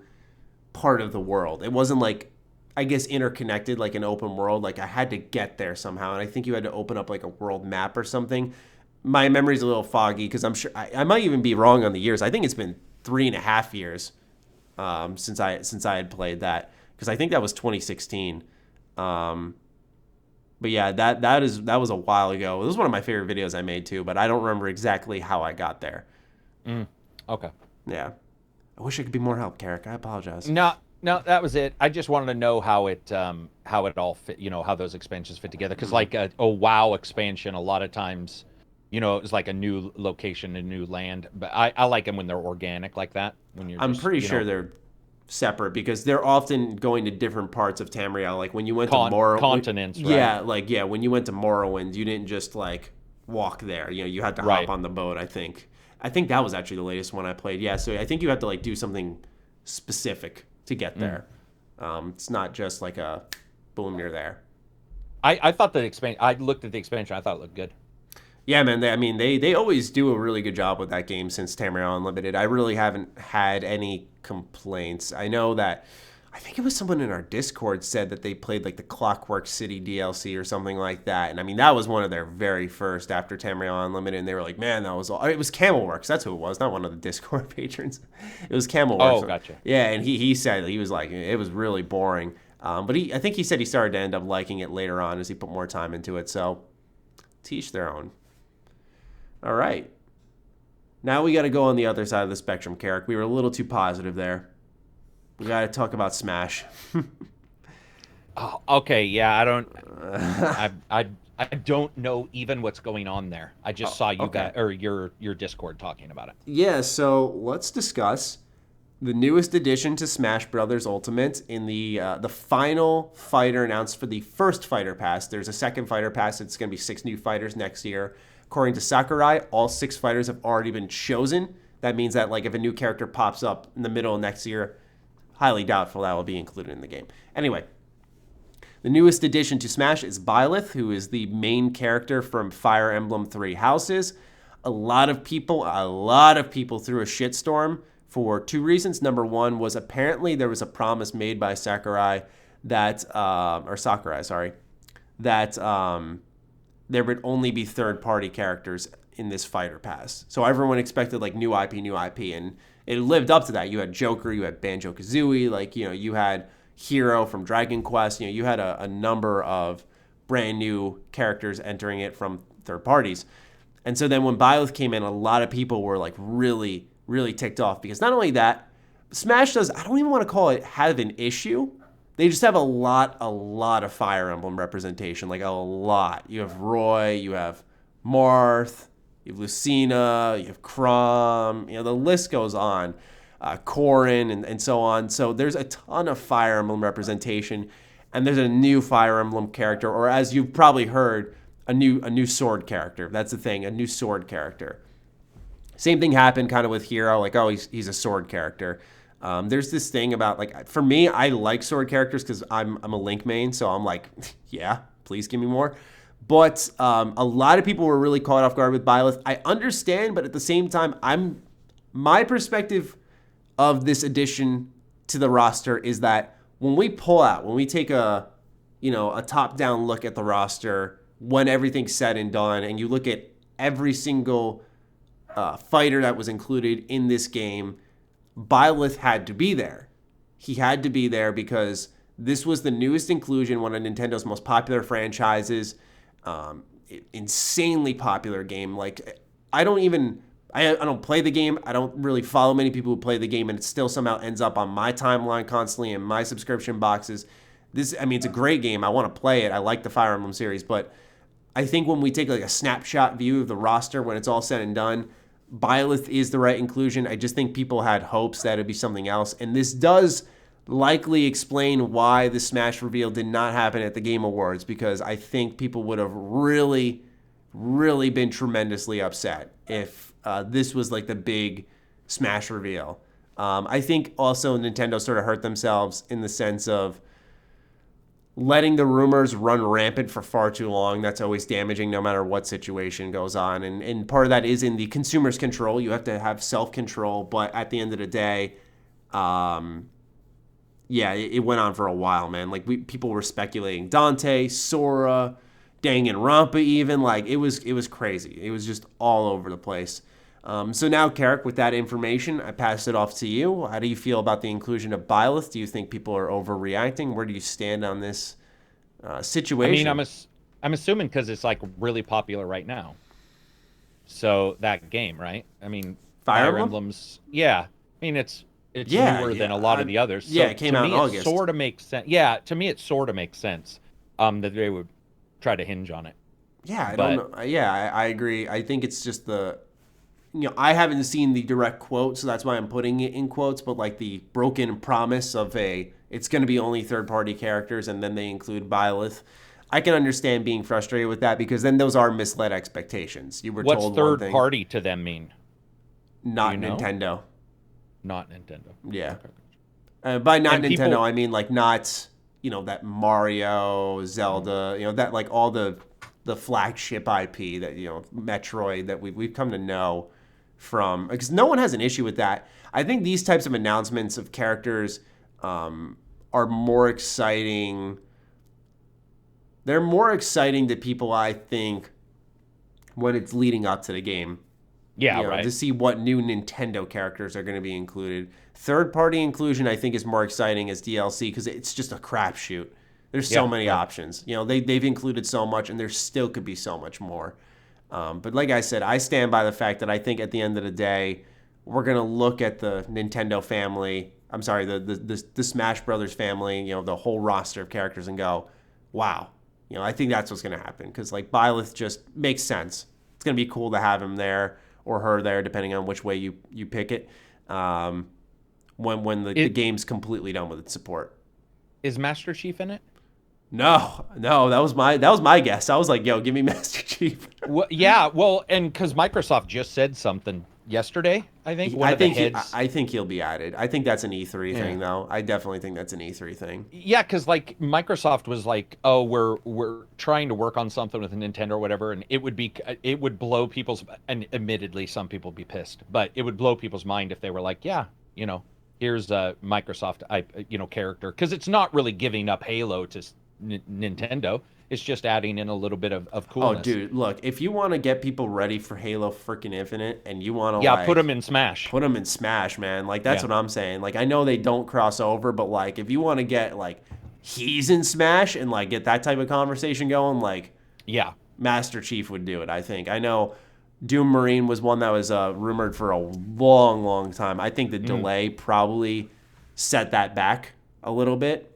part of the world. It wasn't like, I guess, interconnected like an open world. Like I had to get there somehow, and I think you had to open up like a world map or something. My memory's a little foggy because I'm sure I might even be wrong on the years. I think it's been 3.5 years since I had played that, because I think that was 2016. But yeah, that was a while ago. It was one of my favorite videos I made too, but I don't remember exactly how I got there. Okay. Yeah. I wish I could be more help, Karak. I apologize. No, that was it. I just wanted to know how it all fit, how those expansions fit together. Because like a WoW expansion, a lot of times, it's like a new location, a new land. But I like them when they're organic like that. I'm pretty sure they're separate, because they're often going to different parts of Tamriel. Like when you went to Morrowind, continents, right? Yeah, when you went to Morrowind, you didn't just like walk there. You had to hop on the boat. I think that was actually the latest one I played. Yeah, so I think you have to like do something specific to get there. It's not just like a boom, you're there. I thought the expansion. I looked at the expansion. I thought it looked good. Yeah, man. They always do a really good job with that game since Tamriel Unlimited. I really haven't had any complaints. I know that I think it was someone in our Discord said that they played like the Clockwork City DLC or something like that. And that was one of their very first after Tamriel Unlimited. And they were like, man, it was Camelworks. That's who it was, not one of the Discord patrons. It was Camelworks. Oh, gotcha. Yeah, and he said, he was like, it was really boring. But I think he said he started to end up liking it later on as he put more time into it. So, to each their own. All right. Now we got to go on the other side of the spectrum, Karak. We were a little too positive there. We got to talk about Smash. Oh, okay, yeah, I don't. I don't know even what's going on there. I just saw you okay. guys or your Discord talking about it. Yeah, so let's discuss the newest addition to Smash Brothers Ultimate in the final fighter announced for the first fighter pass. There's a second fighter pass. It's going to be 6 new fighters next year. According to Sakurai, all 6 fighters have already been chosen. That means that like if a new character pops up in the middle of next year, highly doubtful that will be included in the game. Anyway, the newest addition to Smash is Byleth, who is the main character from Fire Emblem Three Houses. A lot of people threw a shitstorm for 2 reasons. Number one was apparently there was a promise made by Sakurai that there would only be third-party characters in this fighter pass. So everyone expected like new IP, and it lived up to that. You had Joker, you had Banjo-Kazooie, like, you know, you had Hero from Dragon Quest. You know, you had a number of brand new characters entering it from third parties. And so then when Byleth came in, a lot of people were like really, really ticked off because not only that, Smash does, I don't even want to call it have an issue. They just have a lot of Fire Emblem representation, like a lot. You have Roy, you have Marth, you have Lucina, you have Chrom, you know, the list goes on. Corrin and so on. So there's a ton of Fire Emblem representation, and there's a new Fire Emblem character, or as you've probably heard, a new sword character. That's the thing, a new sword character. Same thing happened kind of with Hero, like, oh, he's a sword character. There's this thing about, like, for me, I like sword characters because I'm a Link main, so I'm like, yeah, please give me more. But a lot of people were really caught off guard with Byleth. I understand, but at the same time, my perspective of this addition to the roster is that when we take a top-down look at the roster, when everything's said and done, and you look at every single fighter that was included in this game, Byleth had to be there. He had to be there because this was the newest inclusion, one of Nintendo's most popular franchises, insanely popular game. Like, I don't play the game. I don't really follow many people who play the game, and it still somehow ends up on my timeline constantly in my subscription boxes. It's a great game. I want to play it. I like the Fire Emblem series, but I think when we take like a snapshot view of the roster when it's all said and done, Byleth is the right inclusion. I just think people had hopes that it'd be something else, and this does likely explain why the Smash reveal did not happen at the Game Awards, because I think people would have really, really been tremendously upset if this was like the big Smash reveal. I think also Nintendo sort of hurt themselves in the sense of letting the rumors run rampant for far too long. That's always damaging no matter what situation goes on. And part of that is in the consumer's control. You have to have self-control. But at the end of the day, it went on for a while, man. Like, people were speculating Dante, Sora, Danganronpa even. Like, it was crazy. It was just all over the place. So now, Karak, with that information, I pass it off to you. How do you feel about the inclusion of Byleth? Do you think people are overreacting? Where do you stand on this situation? I mean, I'm assuming because it's like really popular right now. So that game, right? I mean, Fire Emblem's, yeah. I mean, it's newer than a lot of the others. So it came out in August. It sort of makes sense. Yeah, to me, it sort of makes sense that they would try to hinge on it. Yeah, I don't know. Yeah, I agree. I think it's just I haven't seen the direct quote, so that's why I'm putting it in quotes, but like the broken promise of it's going to be only third-party characters, and then they include Byleth. I can understand being frustrated with that, because then those are misled expectations. You were told one thing. What's third-party to them mean? Not Nintendo. Not Nintendo. Yeah. Okay. By not Nintendo, I mean like not, that Mario, Zelda, that like all the flagship IP that, Metroid that we've come to know from, because no one has an issue with that. I think these types of announcements of characters are more exciting. They're more exciting to people, I think, when it's leading up to the game. Yeah, right. To see what new Nintendo characters are going to be included. Third-party inclusion, I think, is more exciting as DLC because it's just a crapshoot. There's so many options. They've included so much, and there still could be so much more. But like I said, I stand by the fact that I think at the end of the day, we're going to look at the Nintendo family, the Smash Brothers family, the whole roster of characters and go, wow, I think that's what's going to happen because like Byleth just makes sense. It's going to be cool to have him there or her there, depending on which way you pick it. When the game's completely done with its support. Is Master Chief in it? No, that was my guess. I was like, yo, give me Master Chief. Well, yeah, well, and because Microsoft just said something yesterday, I think. I think he'll be added. I think that's an E3 thing, though. I definitely think that's an E3 thing. Yeah, because like Microsoft was like, oh, we're trying to work on something with Nintendo or whatever, and it would blow people's, and admittedly, some people would be pissed, but it would blow people's mind if they were like, yeah, here's a Microsoft, character, because it's not really giving up Halo to Nintendo. It's just adding in a little bit of coolness. Oh, dude, look, if you want to get people ready for Halo freaking Infinite and you want to put them in Smash. Put them in Smash, man. Like, that's what I'm saying. Like, I know they don't cross over, but, like, if you want to get, like, he's in Smash and, like, get that type of conversation going, like, yeah, Master Chief would do it, I think. I know Doom Marine was one that was rumored for a long, long time. I think the delay probably set that back a little bit.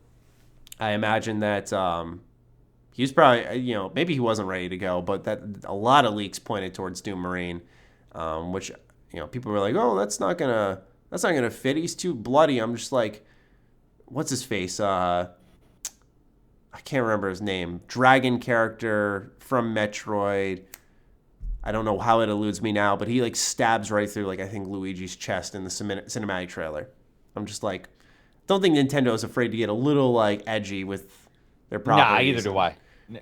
I imagine that he was probably, maybe he wasn't ready to go, but that a lot of leaks pointed towards Doom Marine, which, people were like, oh, that's not gonna fit. He's too bloody. I'm just like, what's his face? I can't remember his name. Dragon character from Metroid. I don't know how it eludes me now, but he like stabs right through like I think Luigi's chest in the cinematic trailer. I'm just like, don't think Nintendo is afraid to get a little like edgy with their properties. Nah, either do I.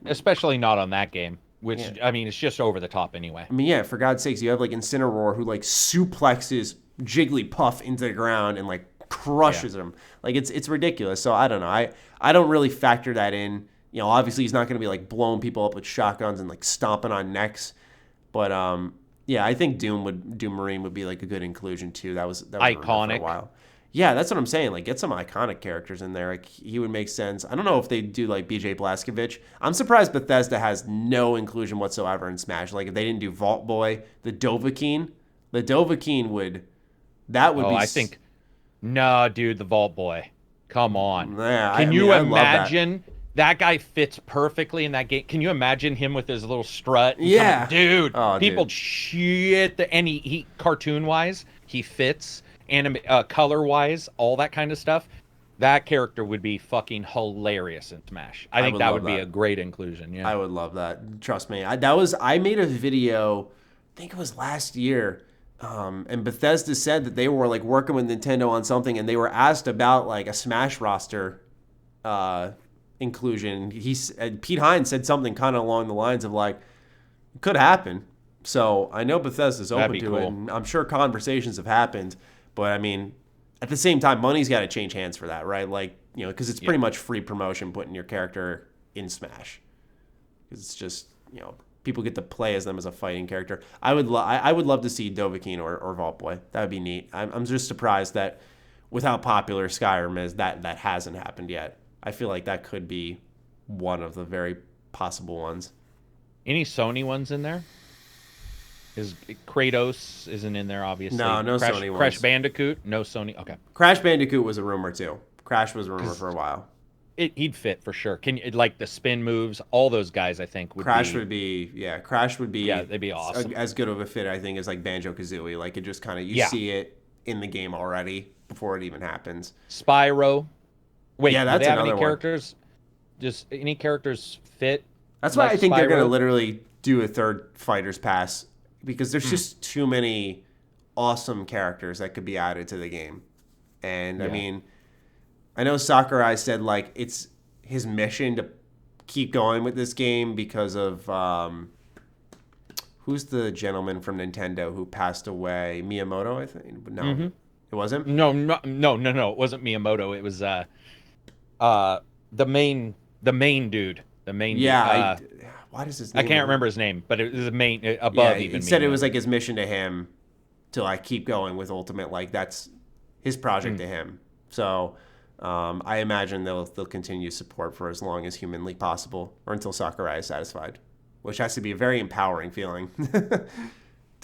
Especially not on that game, which I mean, it's just over the top anyway. I mean, yeah, for God's sakes, you have like Incineroar who like suplexes Jigglypuff into the ground and like crushes him. Like it's ridiculous. So I don't know. I don't really factor that in. Obviously he's not going to be like blowing people up with shotguns and like stomping on necks. But I think Doom Marine would be like a good inclusion too. That was iconic for a while. Yeah, that's what I'm saying. Like, get some iconic characters in there. Like, he would make sense. I don't know if they do like BJ Blazkowicz. I'm surprised Bethesda has no inclusion whatsoever in Smash. Like, if they didn't do Vault Boy, the Dovahkiin would. That would be. I think. No, dude, the Vault Boy. Come on. Yeah, Can you imagine? That guy fits perfectly in that game. Can you imagine him with his little strut? Yeah, dude. People shit. He cartoon-wise, he fits. Color-wise, all that kind of stuff. That character would be fucking hilarious in Smash. I think that would be a great inclusion. Yeah, I would love that. Trust me. I made a video. I think it was last year. And Bethesda said that they were like working with Nintendo on something, and they were asked about like a Smash roster inclusion. Pete Hines said something kind of along the lines of like, it could happen. So I know Bethesda's open to it, and I'm sure conversations have happened. But I mean, at the same time, money's got to change hands for that, right? Like, because it's pretty much free promotion putting your character in Smash. Because it's just, people get to play as them as a fighting character. I would love to see Dovahkiin or Vault Boy. That would be neat. I'm just surprised that with how popular Skyrim is, that hasn't happened yet. I feel like that could be one of the very possible ones. Any Sony ones in there? Kratos isn't in there, obviously. No Sony ones. Crash Bandicoot, no Sony. Okay. Crash Bandicoot was a rumor too. Crash was a rumor for a while. He'd fit for sure. Like the spin moves, all those guys, I think Crash would be. Yeah, they'd be awesome. As good of a fit, I think, as like Banjo-Kazooie. Like it just kind of you see it in the game already before it even happens. Spyro. Wait, yeah, that's do they have another any characters? Just any characters fit? That's why I think they're gonna literally do a third Fighters Pass. Because there's just too many awesome characters that could be added to the game. And, I mean, I know Sakurai said, like, it's his mission to keep going with this game because of, who's the gentleman from Nintendo who passed away? Miyamoto, I think? No, it wasn't? No, it wasn't Miyamoto. It was the main dude. The main dude. What is his name? I can't remember his name, but it was the main above even. He said it was like his mission to him to like keep going with Ultimate. Like that's his project to him. So I imagine they'll continue support for as long as humanly possible, or until Sakurai is satisfied, which has to be a very empowering feeling to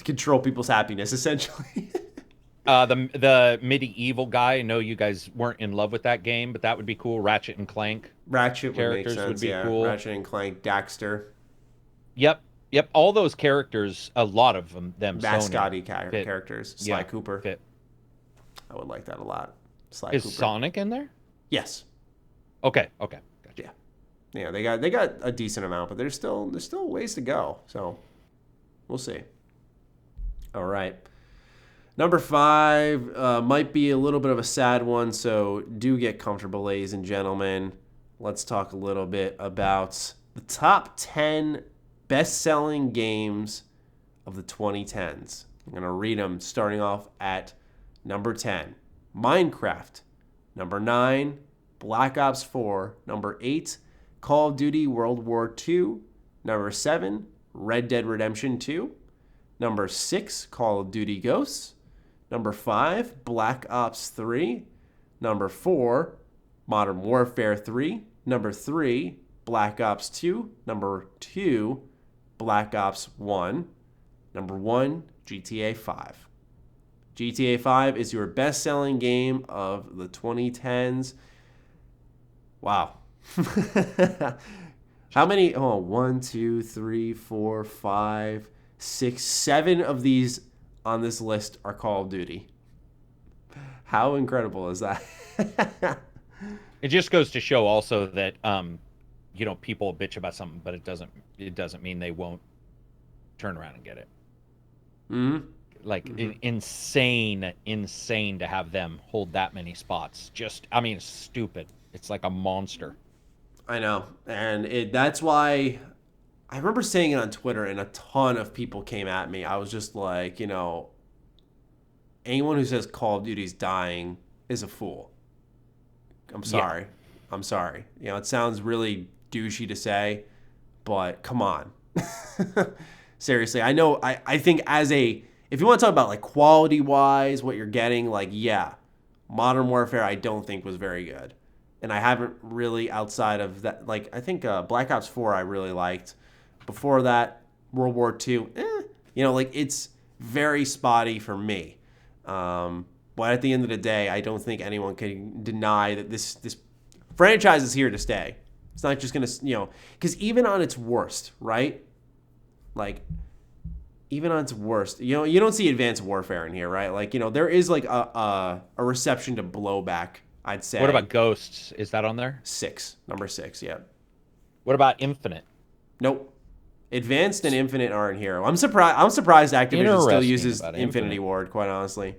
control people's happiness, essentially. The medieval guy. I know you guys weren't in love with that game, but that would be cool. Ratchet and Clank. Ratchet would make characters sense, would be yeah. cool. Ratchet and Clank, Daxter. Yep. All those characters, a lot of them Mascotty fit. characters. Sly Cooper. Fit. I would like that a lot. Sly Is Cooper. Sonic in there? Yes. Okay. Gotcha. Yeah, they got a decent amount, but there's still ways to go. So we'll see. All right. Number 5 might be a little bit of a sad one, so do get comfortable, ladies and gentlemen. Let's talk a little bit about the top 10 best-selling games of the 2010s. I'm going to read them, starting off at number 10, Minecraft. Number 9, Black Ops 4. Number 8, Call of Duty World War II. Number 7, Red Dead Redemption 2. Number 6, Call of Duty Ghosts. Number 5, Black Ops 3. Number 4, Modern Warfare 3. Number 3, Black Ops 2. Number 2, Black Ops 1. Number 1, GTA 5. GTA 5 is your best-selling game of the 2010s. Wow. How many? 1, 2, 3, 4, 5, 6, 7 of these on this list are Call of Duty. How incredible is that? It just goes to show also that people bitch about something, but it doesn't mean they won't turn around and get it. Mm-hmm. Like insane to have them hold that many spots. It's stupid. It's like a monster. I know. And that's why I remember saying it on Twitter and a ton of people came at me. I was just like, anyone who says Call of Duty's dying is a fool. I'm sorry. Yeah. I'm sorry. It sounds really douchey to say, but come on. Seriously. I know. I think if you want to talk about like quality wise, what you're getting, like, yeah, Modern Warfare, I don't think was very good. And I haven't really outside of that, like, I think Black Ops 4 I really liked. Before that, World War II, it's very spotty for me. But at the end of the day, I don't think anyone can deny that this franchise is here to stay. It's not just going to, because even on its worst, right? Like, even on its worst, you don't see Advanced Warfare in here, right? Like, there is like a reception to blowback, I'd say. What about Ghosts? Is that on there? Number 6, yeah. What about Infinite? Nope. Advanced and Infinite aren't here. I'm surprised Activision still uses Infinity Ward, quite honestly.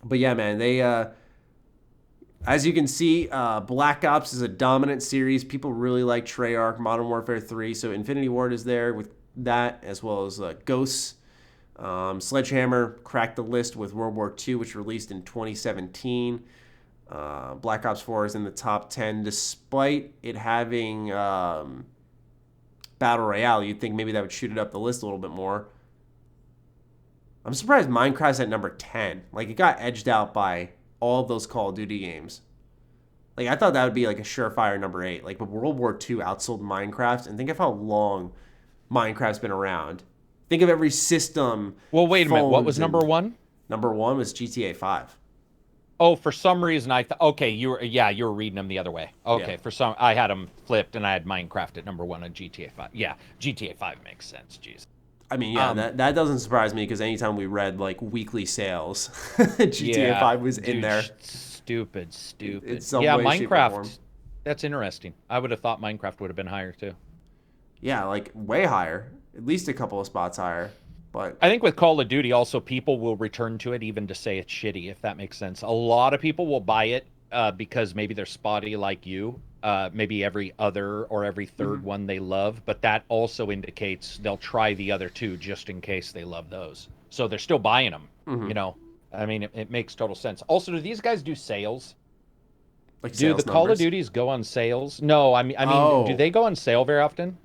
But yeah, man, they as you can see, Black Ops is a dominant series. People really like Treyarch, Modern Warfare 3, so Infinity Ward is there with that, as well as Ghosts. Sledgehammer cracked the list with World War II, which released in 2017. Black Ops 4 is in the top 10, despite it having Battle Royale. You'd think maybe that would shoot it up the list a little bit more. I'm surprised Minecraft's at number 10. Like, it got edged out by all of those Call of Duty games. Like, I thought that would be like a surefire number 8. Like, but World War II outsold Minecraft, and think of how long Minecraft's been around. Think of every system. Well, wait a minute. What was number 1? Number 1 was GTA 5. Oh, for some reason I thought. Okay, you were reading them the other way. Okay, yeah. I had them flipped, and I had Minecraft at number 1 on GTA 5. Yeah, GTA 5 makes sense. Jeez. I mean, yeah, that doesn't surprise me because anytime we read like weekly sales, GTA 5 was in there. Stupid. It's some way, Minecraft. That's interesting. I would have thought Minecraft would have been higher too. Yeah, like way higher, at least a couple of spots higher. But I think with Call of Duty, also people will return to it even to say it's shitty, if that makes sense. A lot of people will buy it because maybe they're spotty like you. Maybe every other or every third one they love, but that also indicates they'll try the other two just in case they love those. So they're still buying them, I mean, it makes total sense. Also, do these guys do sales? Like do the Call of Duties go on sales? No, I mean, do they go on sale very often?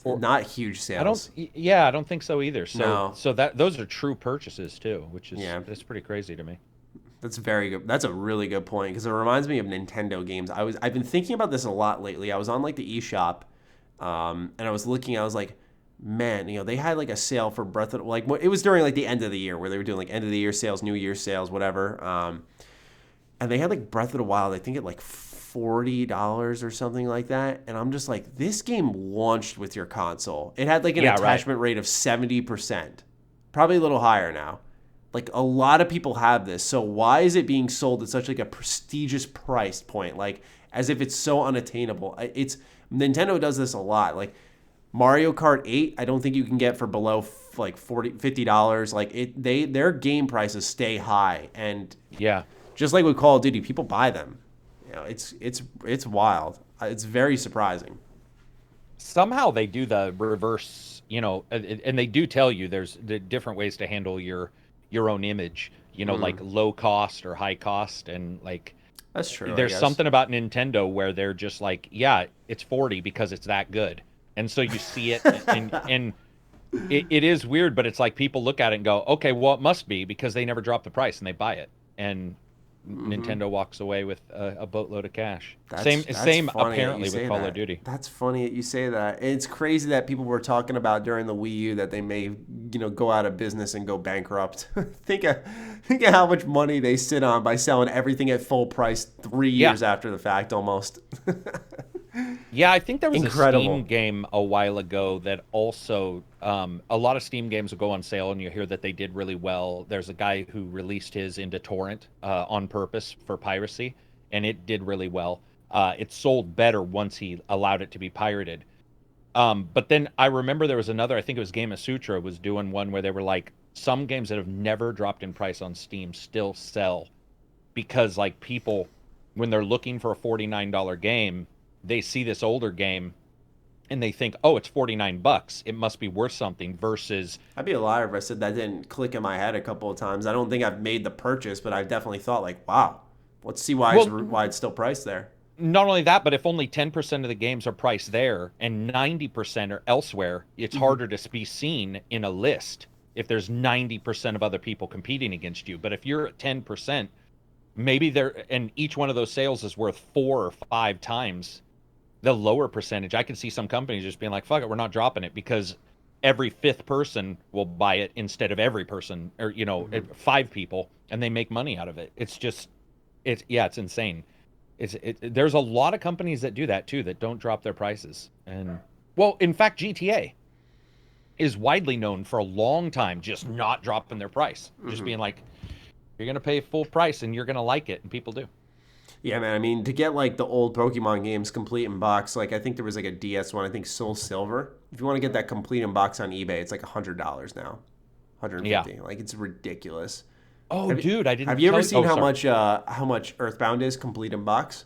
Not huge sales. I don't think so either. So, no. So those are true purchases too, which is that's pretty crazy to me. That's very good. That's a really good point because it reminds me of Nintendo games. I've been thinking about this a lot lately. I was on like the eShop, and I was looking. I was like, man, they had like a sale for Breath of it was during like the end of the year where they were doing like end of the year sales, New Year's sales, whatever. and they had like Breath of the Wild, I think at like $40 or something like that. And I'm just like, this game launched with your console. It had like an attachment rate of 70%, probably a little higher now. Like a lot of people have this. So why is it being sold at such like a prestigious price point? Like as if it's so unattainable. Nintendo does this a lot. Like Mario Kart 8, I don't think you can get for below like $50. Like their game prices stay high. And yeah, just like with Call of Duty, people buy them. You know, it's wild. It's very surprising. Somehow they do the reverse, you know, and they do tell you there's the different ways to handle your own image, you know, like low cost or high cost, and like that's true. There's something about Nintendo where they're just like, yeah, it's 40 because it's that good, and so you see it, and it is weird, but it's like people look at it and go, okay, well it must be because they never drop the price and they buy it, and Nintendo walks away with a boatload of cash. Same apparently with Call of Duty. That's funny that you say that. It's crazy that people were talking about during the Wii U that they may, you know, go out of business and go bankrupt. think of how much money they sit on by selling everything at full price 3 years after the fact almost. Yeah, I think there was a Steam game a while ago that also, a lot of Steam games will go on sale and you hear that they did really well. There's a guy who released his into torrent on purpose for piracy, and it did really well. It sold better once he allowed it to be pirated. But then I remember there was another, I think it was Game of Sutra, was doing one where they were like, some games that have never dropped in price on Steam still sell because like people, when they're looking for a $49 game, they see this older game and they think, oh, it's $49. It must be worth something versus... I'd be a liar if I said that didn't click in my head a couple of times. I don't think I've made the purchase, but I've definitely thought like, wow, let's see why it's still priced there. Not only that, but if only 10% of the games are priced there and 90% are elsewhere, it's harder to be seen in a list if there's 90% of other people competing against you. But if you're at 10%, maybe and each one of those sales is worth 4 or 5 times the lower percentage. I can see some companies just being like, fuck it, we're not dropping it because every 5th person will buy it instead of every person, or, you know, 5 people, and they make money out of it. It's just, it's insane. There's a lot of companies that do that too, that don't drop their prices. And well, in fact, GTA is widely known for a long time just not dropping their price, just being like, you're gonna pay full price and you're gonna like it, and people do. Yeah, man. I mean, to get like the old Pokemon games complete in box, like I think there was like a DS one, I think Soul Silver. If you want to get that complete in box on eBay, it's like $100 now, $150. Yeah. Like it's ridiculous. Oh, dude, I didn't. Have you ever seen how much Earthbound is complete in box?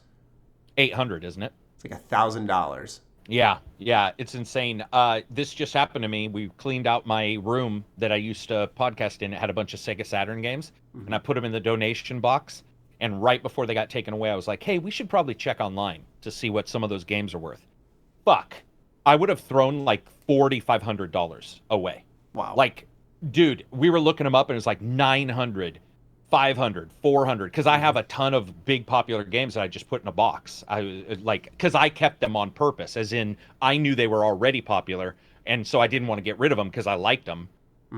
800, isn't it? It's like $1,000. Yeah, it's insane. This just happened to me. We cleaned out my room that I used to podcast in. It had a bunch of Sega Saturn games, and I put them in the donation box. And right before they got taken away, I was like, hey, we should probably check online to see what some of those games are worth. Fuck. I would have thrown like $4,500 away. Wow. Like, dude, we were looking them up and it's like 900, 500, 400. Because I have a ton of big popular games that I just put in a box. Because I kept them on purpose, as in I knew they were already popular. And so I didn't want to get rid of them because I liked them.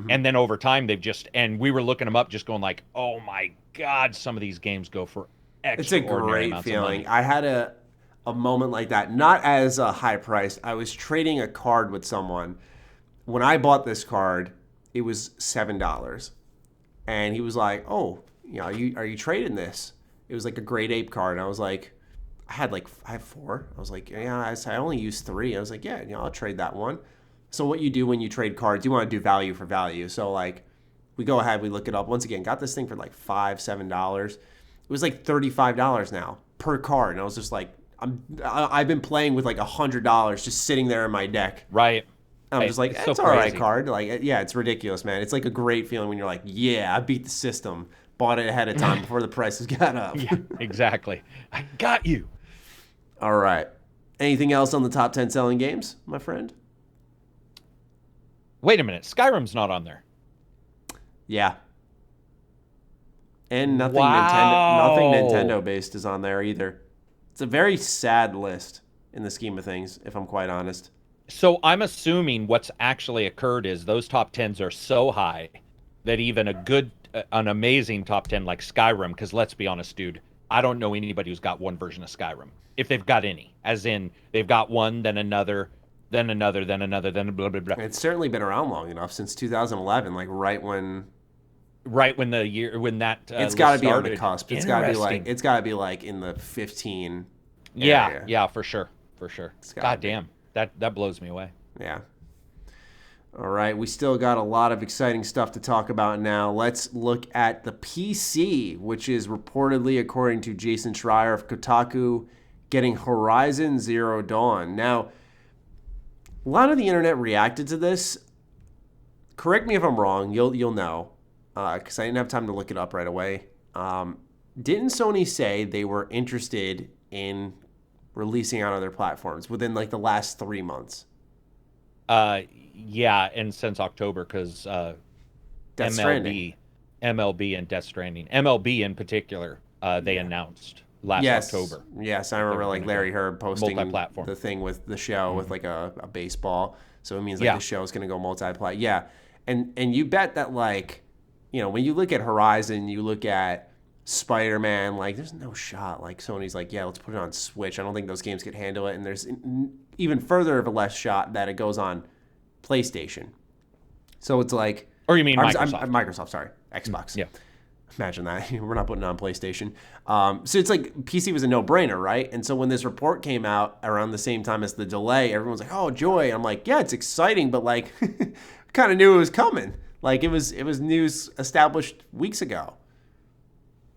And then over time, and we were looking them up just going like, oh my God, some of these games go for extraordinary amounts of money. It's a great feeling. I had a moment like that, not as high priced. I was trading a card with someone. When I bought this card, it was $7. And he was like, oh, you know, are you trading this? It was like a Great Ape card. And I was like, I have 4. I was like, yeah, I only use 3. I was like, yeah, you know, I'll trade that one. So what you do when you trade cards, you want to do value for value. So like we go ahead, we look it up. Once again, got this thing for like $5, $7. It was like $35 now per card. And I was just like, I've been playing with like $100 just sitting there in my deck. Right. And I'm just like, it's all right card. Like, yeah, it's ridiculous, man. It's like a great feeling when you're like, yeah, I beat the system. Bought it ahead of time before the prices got up. Yeah, exactly. I got you. All right. Anything else on the top 10 selling games, my friend? Wait a minute. Skyrim's not on there. Yeah. And nothing Nintendo based is on there either. It's a very sad list in the scheme of things, if I'm quite honest. So I'm assuming what's actually occurred is those top 10s are so high that even an amazing top 10 like Skyrim, because let's be honest, dude, I don't know anybody who's got one version of Skyrim. If they've got any, as in they've got one, then another, then another, then another, then blah, blah, blah. It's certainly been around long enough, since 2011, like right when the year when that it's got to be on the started. cusp. It's got to be like in the 15 area. Yeah, for sure. God damn. That blows me away. Yeah. All right, we still got a lot of exciting stuff to talk about now. Let's look at the PC, which is reportedly, according to Jason Schreier of Kotaku, getting Horizon Zero Dawn. Now, a lot of the internet reacted to this. Correct me if I'm wrong. You'll know, because I didn't have time to look it up right away. Didn't Sony say they were interested in releasing on other platforms within like the last 3 months? Yeah, and since October, because MLB and Death Stranding. MLB in particular, they announced last October. Yes, I remember like Larry Hurd posting multi-platform. The thing with the show with like a baseball. So it means like the show is going to go multi-plat. Yeah, and you bet that, like, you know, when you look at Horizon, you look at Spider-Man, like there's no shot. Like Sony's like, yeah, let's put it on Switch. I don't think those games could handle it. And there's even further of a less shot that it goes on PlayStation. So it's like, or you mean Microsoft? Microsoft, sorry, Xbox. Yeah. Imagine that. We're not putting it on PlayStation. So it's like PC was a no-brainer, right? And so when this report came out around the same time as the delay, everyone's like, oh, joy. I'm like, yeah, it's exciting, but like kind of knew it was coming. Like it was news established weeks ago.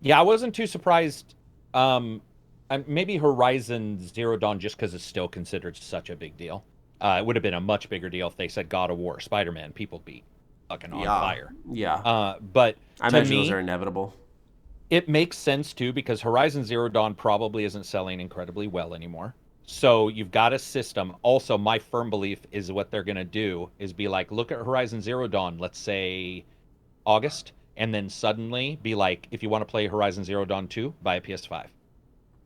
Yeah, I wasn't too surprised. Maybe Horizon Zero Dawn, just because it's still considered such a big deal. It would have been a much bigger deal if they said God of War, Spider-Man. People be fucking on fire. Yeah. But I imagine those are inevitable. It makes sense too, because Horizon Zero Dawn probably isn't selling incredibly well anymore. So you've got a system. Also, my firm belief is what they're going to do is be like, look at Horizon Zero Dawn, let's say August, and then suddenly be like, if you want to play Horizon Zero Dawn 2, buy a PS5.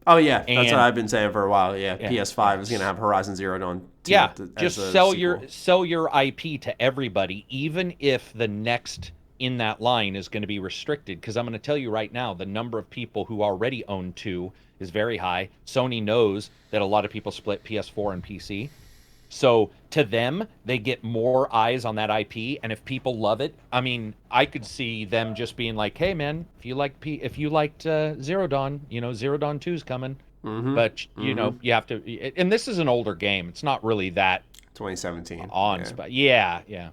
Oh, yeah. That's what I've been saying for a while. Yeah, PS5 is going to have Horizon Zero Dawn 2. Yeah, just sell your IP to everybody, even if the next in that line is going to be restricted. Because I'm going to tell you right now, the number of people who already own 2 is very high. Sony knows that a lot of people split PS4 and PC. So to them, they get more eyes on that IP, and if people love it, I mean, I could see them just being like, "Hey, man, if you liked Zero Dawn, you know, Zero Dawn 2's coming." Mm-hmm. But you know, you have to. And this is an older game; it's not really that 2017. Yeah.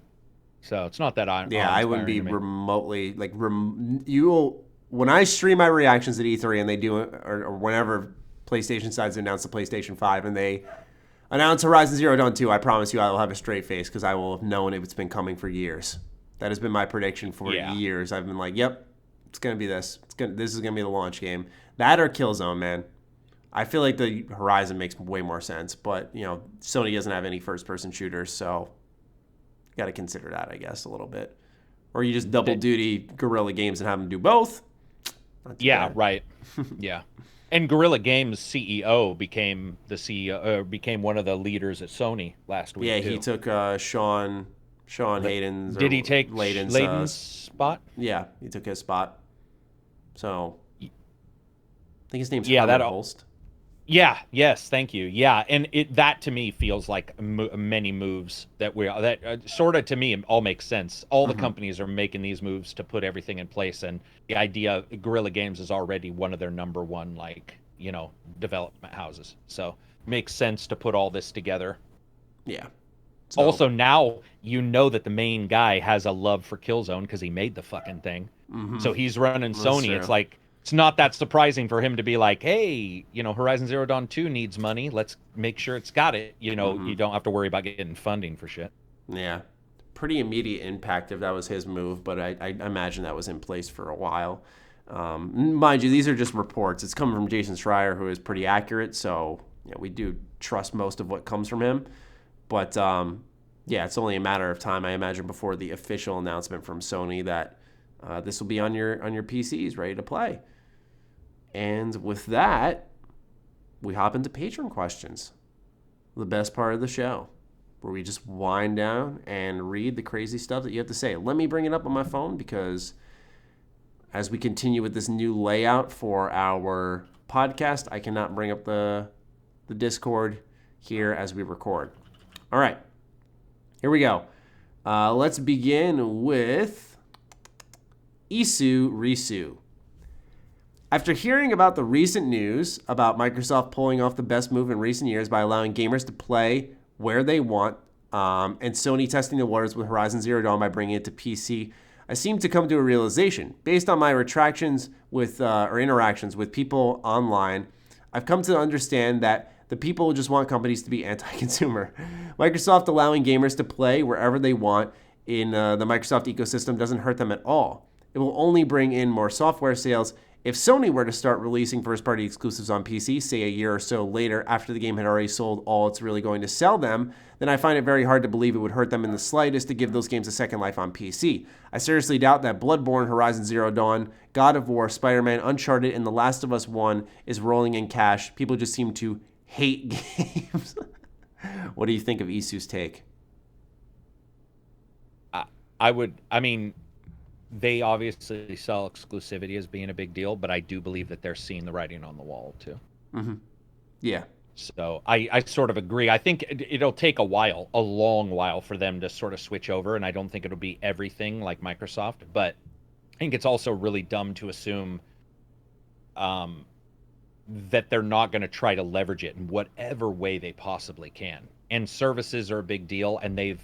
So it's not that on. Yeah, I wouldn't be remotely like you'll. When I stream my reactions at E3 and they do it, or whenever PlayStation decides to announce the PlayStation 5 and they announce Horizon Zero Dawn 2, I promise you I will have a straight face because I will have known it's been coming for years. That has been my prediction for years. I've been like, yep, it's going to be this. This is going to be the launch game. That or Killzone, man. I feel like the Horizon makes way more sense, but, you know, Sony doesn't have any first-person shooters, so you got to consider that, I guess, a little bit. Or you just double duty Guerrilla Games and have them do both. Yeah, right. Yeah. And Guerrilla Games CEO became became one of the leaders at Sony last week. Yeah, he took Sean Hayden's. Did he take Layden's spot? Yeah, he took his spot. So I think his name's Holst. Yeah. Yes. Thank you. Yeah, and that to me feels like many moves that sort of to me all makes sense. All the companies are making these moves to put everything in place, and the idea Guerrilla Games is already one of their number one development houses. So makes sense to put all this together. Yeah. So. Also, now you know that the main guy has a love for Killzone because he made the fucking thing. Mm-hmm. So he's running Sony. True. It's like. It's not that surprising for him to be like, hey, you know, Horizon Zero Dawn 2 needs money. Let's make sure it's got it. You know, you don't have to worry about getting funding for shit. Yeah. Pretty immediate impact if that was his move, but I imagine that was in place for a while. Mind you, these are just reports. It's coming from Jason Schreier, who is pretty accurate, so we do trust most of what comes from him. But, it's only a matter of time, I imagine, before the official announcement from Sony that this will be on your PCs ready to play. And with that, we hop into Patron Questions, the best part of the show, where we just wind down and read the crazy stuff that you have to say. Let me bring it up on my phone because as we continue with this new layout for our podcast. I cannot bring up the Discord here as we record. All right, here we go. Let's begin with Isu Risu. After hearing about the recent news about Microsoft pulling off the best move in recent years by allowing gamers to play where they want, and Sony testing the waters with Horizon Zero Dawn by bringing it to PC, I seem to come to a realization. Based on my interactions with people online, I've come to understand that the people just want companies to be anti-consumer. Microsoft allowing gamers to play wherever they want in the Microsoft ecosystem doesn't hurt them at all. It will only bring in more software sales. If Sony were to start releasing first-party exclusives on PC, say a year or so later after the game had already sold all it's really going to sell them, then I find it very hard to believe it would hurt them in the slightest to give those games a second life on PC. I seriously doubt that Bloodborne, Horizon Zero Dawn, God of War, Spider-Man, Uncharted, and The Last of Us 1 is rolling in cash. People just seem to hate games. What do you think of Isu's take? They obviously sell exclusivity as being a big deal, but I do believe that they're seeing the writing on the wall too. Mm-hmm. Yeah. So I sort of agree. I think it'll take a long while for them to sort of switch over, and I don't think it'll be everything like Microsoft, but I think it's also really dumb to assume that they're not going to try to leverage it in whatever way they possibly can. And services are a big deal, and they've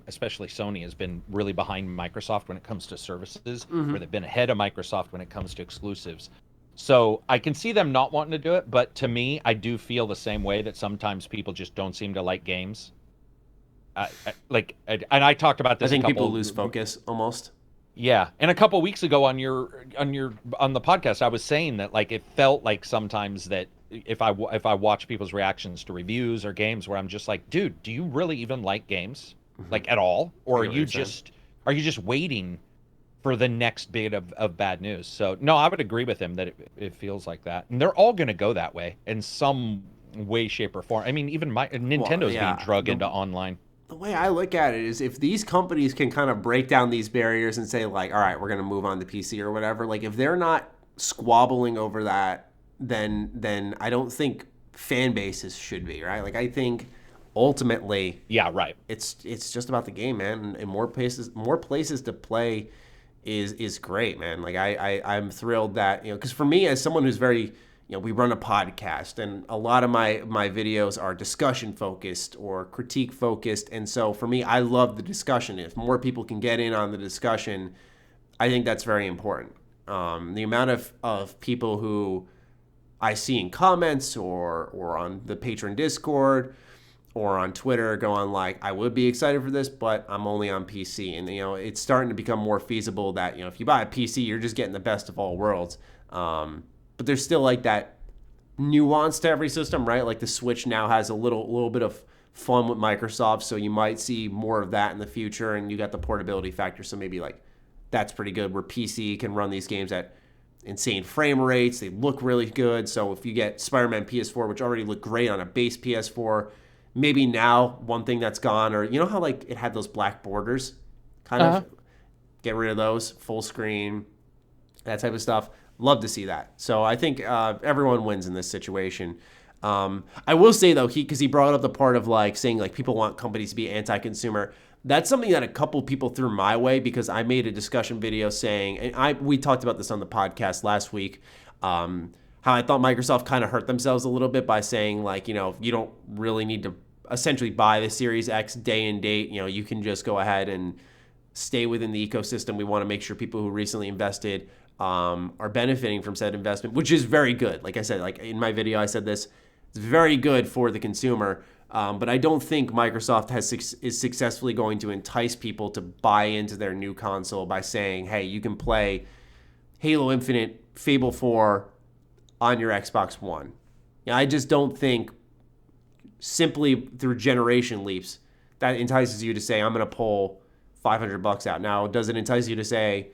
especially Sony has been really behind Microsoft when it comes to services, where they've been ahead of Microsoft when it comes to exclusives. So I can see them not wanting to do it, but to me, I do feel the same way that sometimes people just don't seem to like games. And I talked about this. I think people lose focus almost. Yeah, and a couple weeks ago on the podcast, I was saying that like it felt like sometimes that if I watch people's reactions to reviews or games, where I'm just like, dude, do you really even like games? Like at all, or are you just waiting for the next bit of bad news? So no, I would agree with him that it feels like that, and they're all going to go that way in some way, shape, or form. I mean, even Nintendo's being drugged into online. The way I look at it is, if these companies can kind of break down these barriers and say like, all right, we're going to move on to PC or whatever, like if they're not squabbling over that, then I don't think fan bases should be, right? Like I think ultimately, yeah, right. It's just about the game, man, and more places to play is great, man. Like I'm thrilled that, because for me, as someone who's very, we run a podcast, and a lot of my videos are discussion focused or critique focused, and so for me, I love the discussion. If more people can get in on the discussion, I think that's very important. The amount of people who I see in comments or on the Patron Discord or on Twitter going like, I would be excited for this, but I'm only on PC. And, it's starting to become more feasible that, if you buy a PC, you're just getting the best of all worlds. But there's still like that nuance to every system, right? Like the Switch now has a little bit of fun with Microsoft, so you might see more of that in the future. And you got the portability factor, so maybe like that's pretty good, where PC can run these games at insane frame rates. They look really good. So if you get Spider-Man PS4, which already looked great on a base PS4, maybe now one thing that's gone, or how like it had those black borders, kind of get rid of those, full screen, that type of stuff. Love to see that. So I think everyone wins in this situation. I will say though, because he brought up the part of like saying like people want companies to be anti-consumer. That's something that a couple people threw my way, because I made a discussion video saying, and we talked about this on the podcast last week, how I thought Microsoft kind of hurt themselves a little bit by saying like, you don't really need to essentially buy the Series X day and date. You can just go ahead and stay within the ecosystem. We want to make sure people who recently invested are benefiting from said investment, which is very good. Like I said, like in my video, I said this, it's very good for the consumer. But I don't think Microsoft is successfully going to entice people to buy into their new console by saying, hey, you can play Halo Infinite, Fable 4 on your Xbox One. I just don't think simply through generation leaps that entices you to say, I'm going to pull $500 out. Now, does it entice you to say,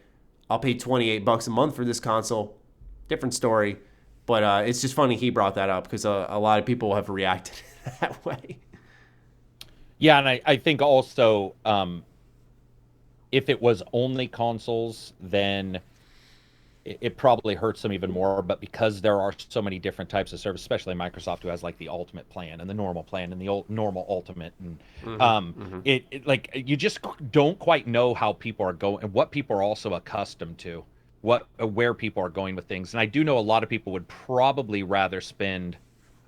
I'll pay $28 a month for this console? Different story. But it's just funny he brought that up, because a lot of people have reacted that way. Yeah, and I think also if it was only consoles, then it probably hurts them even more. But because there are so many different types of service, especially Microsoft, who has like the ultimate plan and the normal plan and the normal ultimate, and it like you just don't quite know how people are going and what people are also accustomed to, where people are going with things. And I do know a lot of people would probably rather spend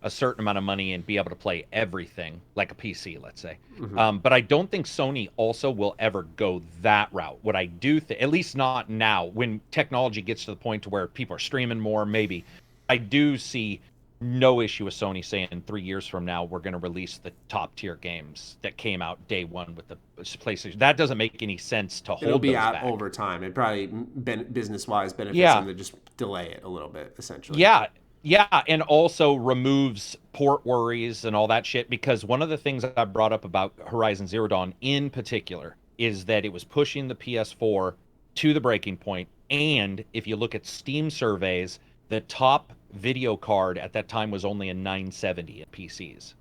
a certain amount of money and be able to play everything like a PC, let's say. But I don't think Sony also will ever go that route. What I do think, at least not now, when technology gets to the point to where people are streaming more, maybe, I do see no issue with Sony saying 3 years from now, we're going to release the top tier games that came out day one with the PlayStation. That doesn't make any sense to hold It'll be those out back. over time. It probably business-wise benefits them to just delay it a little bit, essentially. Yeah, and also removes port worries and all that shit, because one of the things I brought up about Horizon Zero Dawn in particular is that it was pushing the PS4 to the breaking point. And if you look at Steam surveys, the top video card at that time was only a 970 at PCs.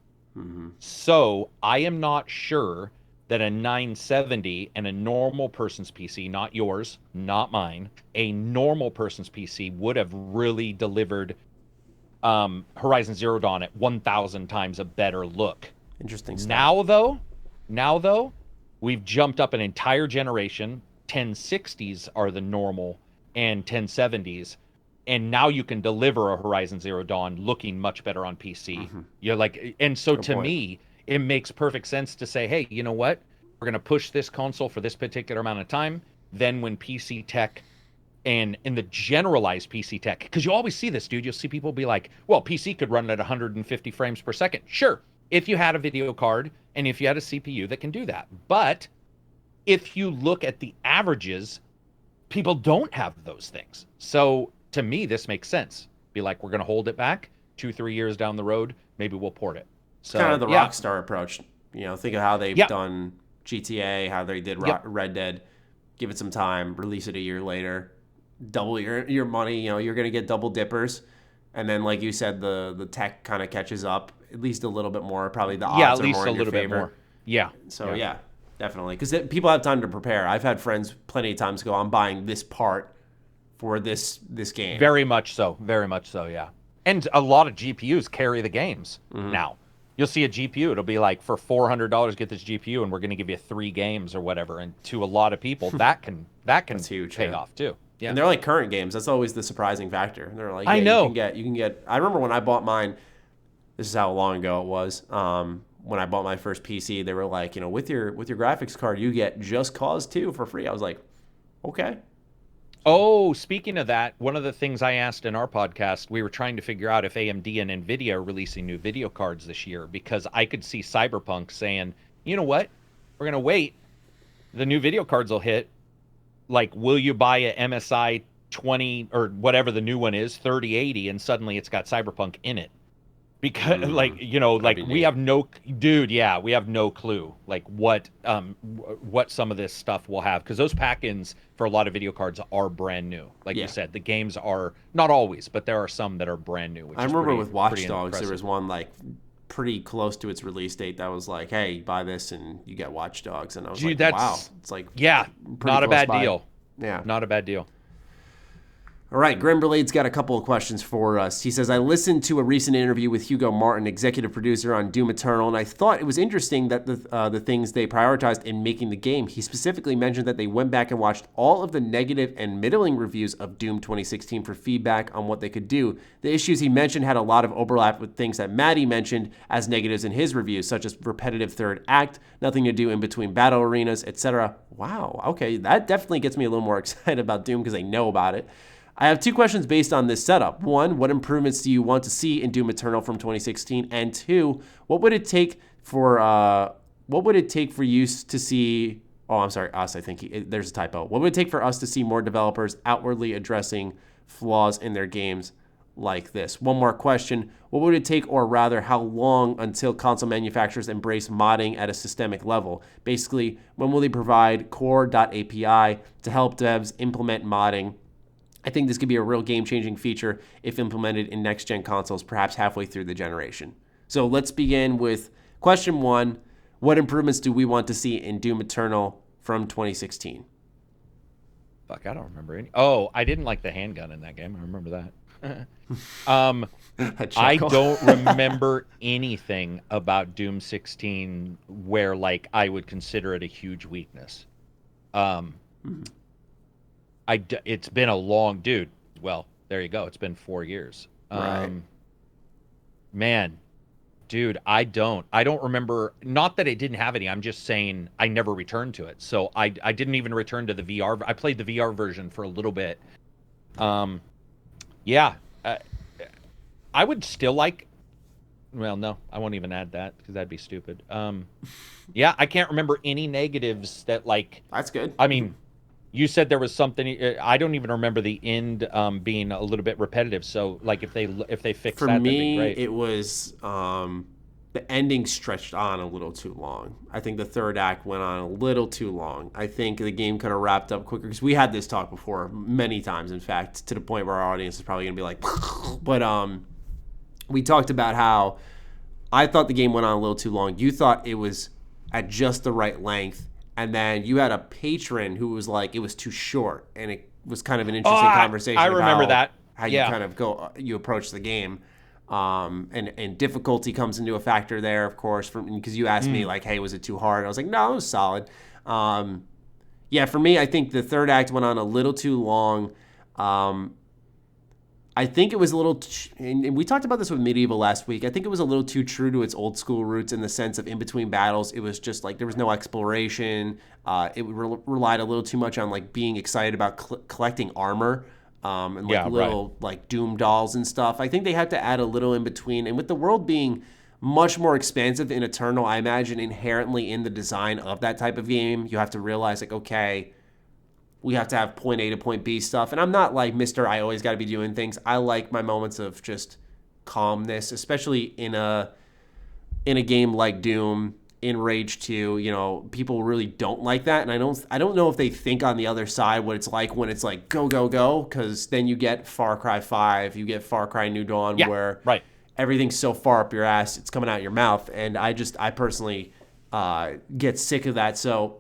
So I am not sure that a 970 and a normal person's PC, not yours, not mine, a normal person's PC would have really delivered Horizon Zero Dawn at 1,000 times a better look. Interesting stuff. Now though, we've jumped up an entire generation. 1060s are the normal and 1070s, and now you can deliver a Horizon Zero Dawn looking much better on PC. You're like, and so to me, it makes perfect sense to say, hey, you know what? We're going to push this console for this particular amount of time. Then when PC tech and in the generalized PC tech, because you always see this, dude, you'll see people be like, well, PC could run at 150 frames per second. Sure, if you had a video card and if you had a CPU that can do that. But if you look at the averages, people don't have those things. So to me, this makes sense. Be like, we're going to hold it back 2-3 years down the road. Maybe we'll port it. So, kind of the Rockstar approach. You know, think of how they've done GTA, how they did Red Dead. Give it some time, release it a year later. Double your money, you know, you're going to get double dippers. And then, like you said, the tech kind of catches up at least a little bit more. Probably the odds are more in your favor. More. Yeah. So, yeah definitely. Because people have time to prepare. I've had friends plenty of times go, I'm buying this part for this game. Very much so, yeah. And a lot of GPUs carry the games now. You'll see a GPU, it'll be like, for $400, get this GPU, and we're going to give you 3 games or whatever. And to a lot of people, that can That's huge, pay off too. Yeah. And they're like current games. That's always the surprising factor. They're like, I know. You can get. I remember when I bought mine. This is how long ago it was. When I bought my first PC, they were like, you know, with your graphics card, you get Just Cause 2 for free. I was like, okay. Oh, speaking of that, one of the things I asked in our podcast, we were trying to figure out if AMD and NVIDIA are releasing new video cards this year, because I could see Cyberpunk saying, you know what, we're going to wait. The new video cards will hit. Like, will you buy a MSI 20 or whatever the new one is, 3080, and suddenly it's got Cyberpunk in it? Because, like, you know, like, we have no clue, like, what some of this stuff will have. Because those pack-ins for a lot of video cards are brand new. Like you said, the games are, not always, but there are some that are brand new. Which I remember with Watch Dogs, there was one, like, pretty close to its release date that was like, hey, buy this and you get Watch Dogs. And I was like, wow. It's like, not a bad deal. Yeah. Not a bad deal. All right, Grimberlade's got a couple of questions for us. He says, I listened to a recent interview with Hugo Martin, executive producer on Doom Eternal, and I thought it was interesting that the things they prioritized in making the game. He specifically mentioned that they went back and watched all of the negative and middling reviews of Doom 2016 for feedback on what they could do. The issues he mentioned had a lot of overlap with things that Matty mentioned as negatives in his reviews, such as repetitive third act, nothing to do in between battle arenas, etc. Wow, okay, that definitely gets me a little more excited about Doom because I know about it. I have 2 questions based on this setup. 1, what improvements do you want to see in Doom Eternal from 2016? And 2, what would it take for you to see? Oh, I'm sorry, us. I think there's a typo. What would it take for us to see more developers outwardly addressing flaws in their games like this? One more question. What would it take, or rather, how long until console manufacturers embrace modding at a systemic level? Basically, when will they provide core.api to help devs implement modding? I think this could be a real game-changing feature if implemented in next-gen consoles, perhaps halfway through the generation. So let's begin with question 1. What improvements do we want to see in Doom Eternal from 2016? Fuck, I don't remember any. Oh, I didn't like the handgun in that game. I remember that. I don't remember anything about Doom 16 where like I would consider it a huge weakness. It's been a long dude. Well, there you go. It's been 4 years. Right. Man, dude, I don't remember. Not that it didn't have any. I'm just saying I never returned to it. So I didn't even return to the VR. I played the VR version for a little bit. Yeah. I would still like. Well, no, I won't even add that because that'd be stupid. Yeah, I can't remember any negatives that like. That's good. I mean, you said there was something. I don't even remember the end being a little bit repetitive. So, like, if they fix for that, me, that'd be great. it was the ending stretched on a little too long. I think the third act went on a little too long. I think the game could have wrapped up quicker because we had this talk before many times. In fact, to the point where our audience is probably gonna be like, but we talked about how I thought the game went on a little too long. You thought it was at just the right length. And then you had a patron who was like, it was too short. And it was kind of an interesting conversation. I remember that. How you kind of you approach the game. And difficulty comes into a factor there, of course, because you asked me, like, hey, was it too hard? I was like, no, it was solid. Yeah, for me, I think the third act went on a little too long. I think it was a little, and we talked about this with Medieval last week. I think it was a little too true to its old school roots in the sense of in between battles. It was just like there was no exploration. It relied a little too much on like being excited about collecting armor and like little like Doom dolls and stuff. I think they had to add a little in between. And with the world being much more expansive in Eternal, I imagine inherently in the design of that type of game, you have to realize like, okay, we have to have point A to point B stuff. And I'm not like Mr. I always got to be doing things. I like my moments of just calmness, especially in a game like Doom, in Rage 2. You know, people really don't like that. And I don't know if they think on the other side what it's like when it's like go, go, go. Because then you get Far Cry 5, you get Far Cry New Dawn, where everything's so far up your ass, it's coming out your mouth. And I personally get sick of that. So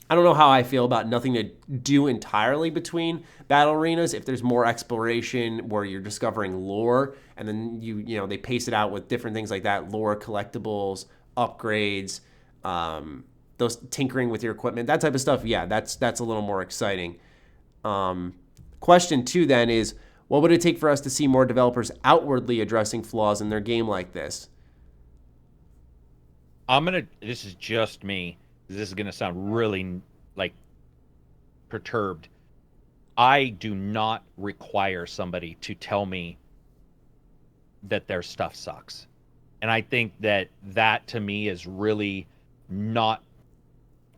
I don't know how I feel about nothing to do entirely between battle arenas. If there's more exploration where you're discovering lore, and then you know they pace it out with different things like that, lore, collectibles, upgrades, those tinkering with your equipment, that type of stuff. Yeah, that's a little more exciting. Question 2 then is, what would it take for us to see more developers outwardly addressing flaws in their game like this? This is just me. This is going to sound really like perturbed. I do not require somebody to tell me that their stuff sucks. And I think that to me is really not,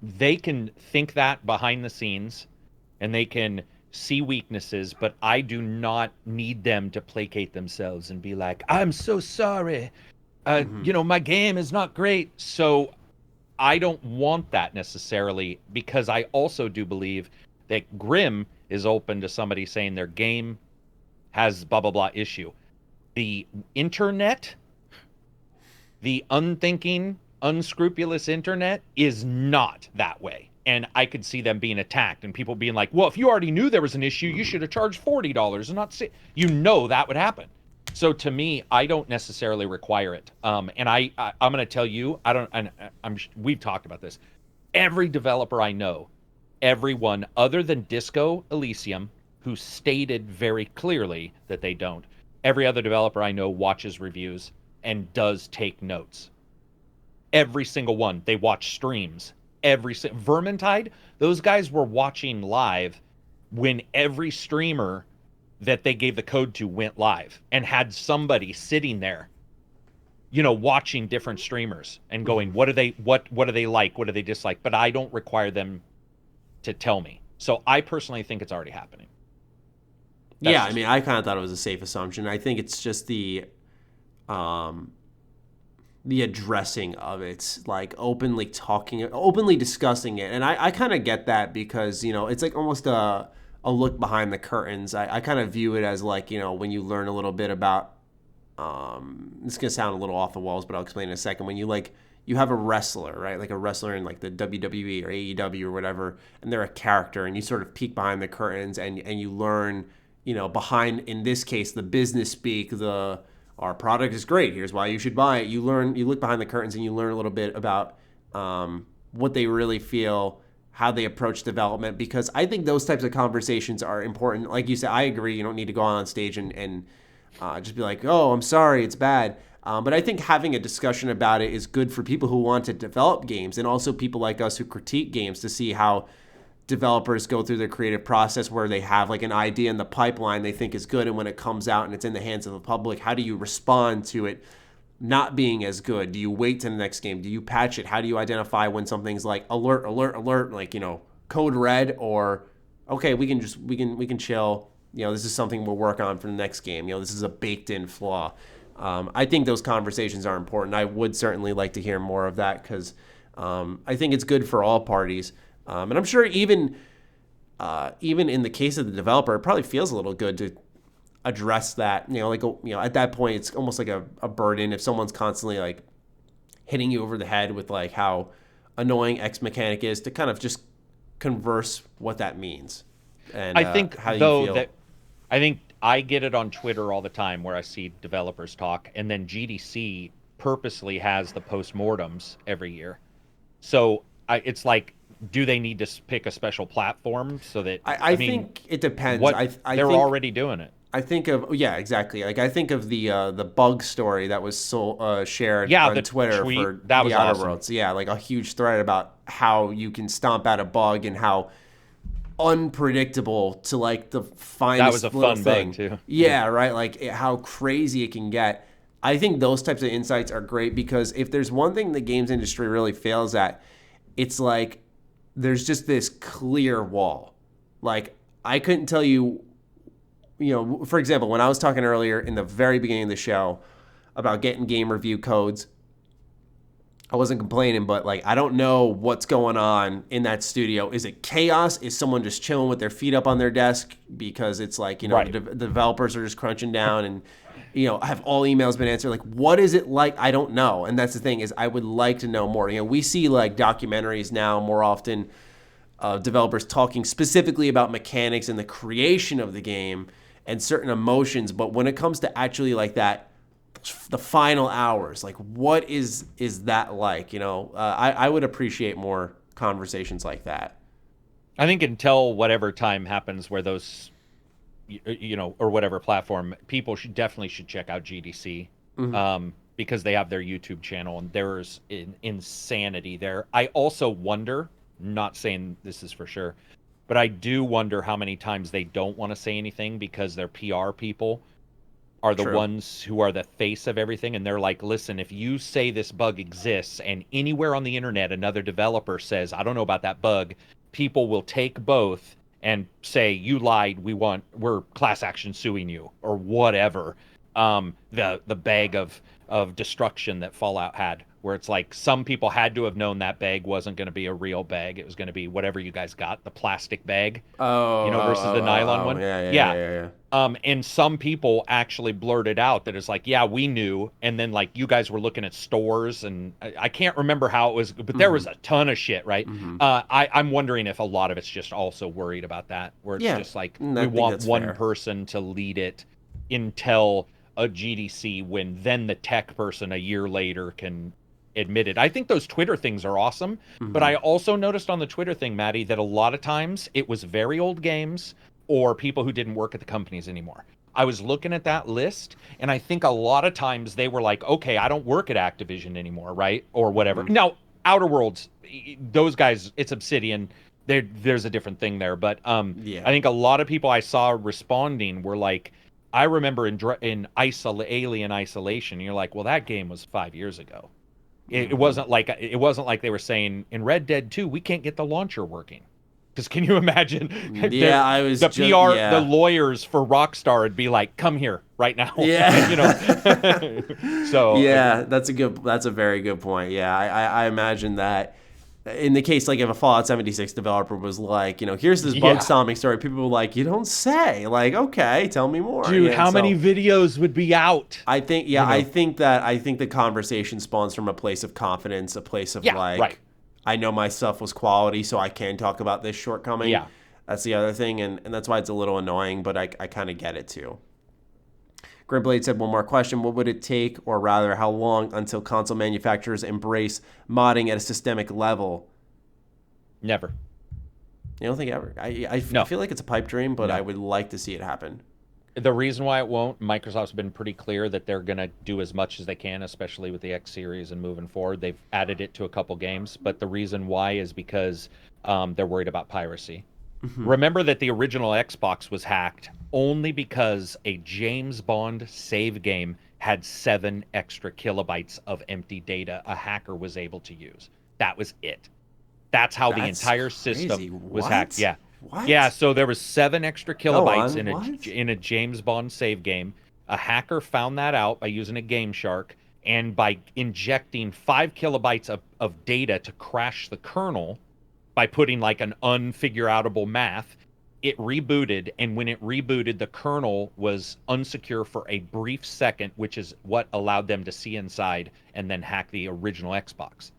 they can think that behind the scenes and they can see weaknesses, but I do not need them to placate themselves and be like, I'm so sorry. You know, my game is not great. So I don't want that necessarily, because I also do believe that Grimm is open to somebody saying their game has blah, blah, blah issue. The internet, the unthinking, unscrupulous internet is not that way. And I could see them being attacked and people being like, well, if you already knew there was an issue, you should have charged $40 and not you know that would happen. So to me, I don't necessarily require it. And I'm going to tell you, we've talked about this. Every developer I know, everyone other than Disco Elysium, who stated very clearly that they don't, every other developer I know watches reviews and does take notes. Every single one. They watch streams. Vermintide, those guys were watching live when every streamer that they gave the code to went live, and had somebody sitting there, you know, watching different streamers and going, what do they like? What do they dislike? But I don't require them to tell me. So I personally think it's already happening. I mean, I kind of thought it was a safe assumption. I think it's just the addressing of it, like openly discussing it. And I kind of get that, because, you know, it's like almost a look behind the curtains. I kind of view it as like, you know, when you learn a little bit about, it's going to sound a little off the walls, but I'll explain in a second. When you you have a wrestler, right? Like a wrestler in like the WWE or AEW or whatever, and they're a character, and you sort of peek behind the curtains and you learn, behind, in this case, the business speak, our product is great, here's why you should buy it. You look behind the curtains and you learn a little bit about what they really feel, how they approach development, because I think those types of conversations are important. Like you said, I agree, you don't need to go on stage and just be like, oh, I'm sorry, it's bad. But I think having a discussion about it is good for people who want to develop games, and also people like us who critique games, to see how developers go through their creative process, where they have like an idea in the pipeline they think is good, and when it comes out and it's in the hands of the public, how do you respond to it not being as good? Do you wait to the next game? Do you patch it? How do you identify when something's like alert, like, code red, or okay, we can chill. This is something we'll work on for the next game. This is a baked in flaw. I think those conversations are important. I would certainly like to hear more of that, because I think it's good for all parties. And I'm sure even in the case of the developer, it probably feels a little good to address that. At that point, it's almost like a burden if someone's constantly like hitting you over the head with like how annoying X mechanic is, to kind of just converse what that means. And I think how you though feel. that I think I get it on Twitter all the time where I see developers talk, and then GDC purposely has the postmortems every year. So it's like, do they need to pick a special platform so that I mean, think it depends. They're think, already doing it. I think of exactly. Like I think of the bug story that was shared on Twitter for that was the Outer awesome. Worlds. Yeah, like a huge thread about how you can stomp out a bug and how unpredictable to like the finest that was a little fun thing. bug too. Yeah, right. Like how crazy it can get. I think those types of insights are great, because if there's one thing the games industry really fails at, it's like there's just this clear wall. Like I couldn't tell you, for example, when I was talking earlier in the very beginning of the show about getting game review codes, I wasn't complaining, but like I don't know what's going on in that studio. Is it chaos? Is someone just chilling with their feet up on their desk because it's like, Right. the developers are just crunching down, and have all emails been answered? Like, what is it like? I don't know. And that's the thing, is I would like to know more. We see like documentaries now more often, developers talking specifically about mechanics and the creation of the game and certain emotions. But when it comes to actually like that, the final hours, like what is that like? I would appreciate more conversations like that. I think until whatever time happens where those, or whatever platform, people definitely check out GDC, because they have their YouTube channel and there's insanity there. I also wonder, not saying this is for sure, but I do wonder how many times they don't want to say anything because their PR people are the True. ones who are the face of everything, and they're like, listen, if you say this bug exists and anywhere on the internet another developer says, I don't know about that bug, people will take both and say, you lied, we're class action suing you, or whatever. The bag of destruction that Fallout had, where it's like some people had to have known that bag wasn't going to be a real bag. It was going to be whatever you guys got, the plastic bag, versus the nylon one. Yeah. And some people actually blurted out that it's like, yeah, we knew. And then like you guys were looking at stores, and I can't remember how it was, but there was a ton of shit, right? I'm wondering if a lot of it's just also worried about that, where it's just like, we want one person to lead it until a GDC, when then the tech person a year later can admit it. I think those Twitter things are awesome, but I also noticed on the Twitter thing, Maddie, that a lot of times it was very old games or people who didn't work at the companies anymore. I was looking at that list, and I think a lot of times they were like, okay, I don't work at Activision anymore, right? Or whatever. Now, Outer Worlds, those guys, it's Obsidian. There's a different thing there. But I think a lot of people I saw responding were like, I remember in Alien Isolation, you're like, well, that game was 5 years ago. It wasn't like they were saying in Red Dead 2, we can't get the launcher working. Because can you imagine? The lawyers for Rockstar would be like, come here right now. Yeah. So yeah, that's a very good point. Yeah, I imagine that in the case, like if a Fallout 76 developer was like, here's this bug stomping story, people were like, you don't say. Like, okay, tell me more. Dude, how many videos would be out? I think, I think the conversation spawns from a place of confidence, a place of I know my stuff was quality, so I can talk about this shortcoming. Yeah. That's the other thing, and that's why it's a little annoying, but I kind of get it too. Grimblade said one more question. What would it take, or rather how long, until console manufacturers embrace modding at a systemic level? Never. You don't think ever? I feel like it's a pipe dream, but I would like to see it happen. The reason why it won't, Microsoft's been pretty clear that they're going to do as much as they can, especially with the X series and moving forward. They've added it to a couple games, but the reason why is because they're worried about piracy. Mm-hmm. Remember that the original Xbox was hacked only because a James Bond save game had 7 extra kilobytes of empty data a hacker was able to use. That was it. That's how the entire system was hacked. Yeah. What? Yeah, so there was 7 extra kilobytes in a James Bond save game. A hacker found that out by using a Game Shark, and by injecting 5 kilobytes of data to crash the kernel by putting like an unfigure-outable math, it rebooted, and when it rebooted, the kernel was unsecure for a brief second, which is what allowed them to see inside and then hack the original Xbox.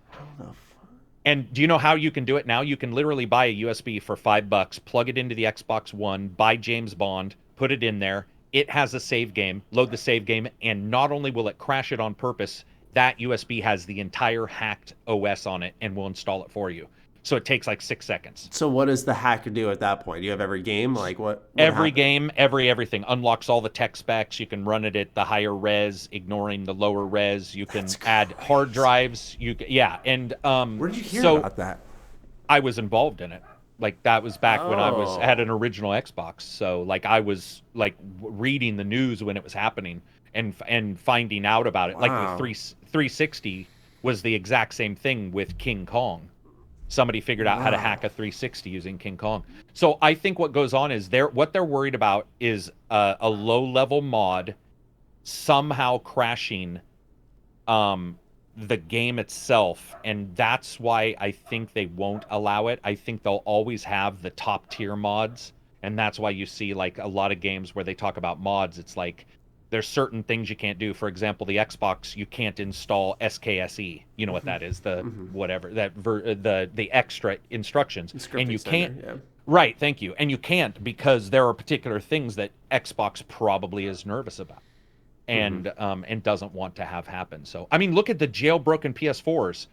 And do you know how you can do it now? You can literally buy a USB for $5, plug it into the Xbox One, buy James Bond, put it in there. It has a save game, load the save game, and not only will it crash it on purpose, that USB has the entire hacked OS on it and will install it for you. So it takes like 6 seconds. So what does the hacker do at that point? Do you have every game? Like what every happens? Game, everything. Unlocks all the tech specs. You can run it at the higher res, ignoring the lower res. You can add hard drives. And where did you hear about that? I was involved in it. Like that was back when I had an original Xbox. So like I was like reading the news when it was happening and finding out about it. Wow. Like the 360 was the exact same thing with King Kong. Somebody figured out how to hack a 360 using King Kong. So I think what goes on is what they're worried about is a low-level mod somehow crashing the game itself, and that's why I think they won't allow it. I think they'll always have the top-tier mods, and that's why you see like a lot of games where they talk about mods. It's like there's certain things you can't do. For example, the Xbox, you can't install SKSE. You know what that is? The whatever the extra instructions, and you can't. Yeah. Right, thank you. And you can't because there are particular things that Xbox probably is nervous about, and doesn't want to have happen. So I mean, look at the jailbroken PS4s.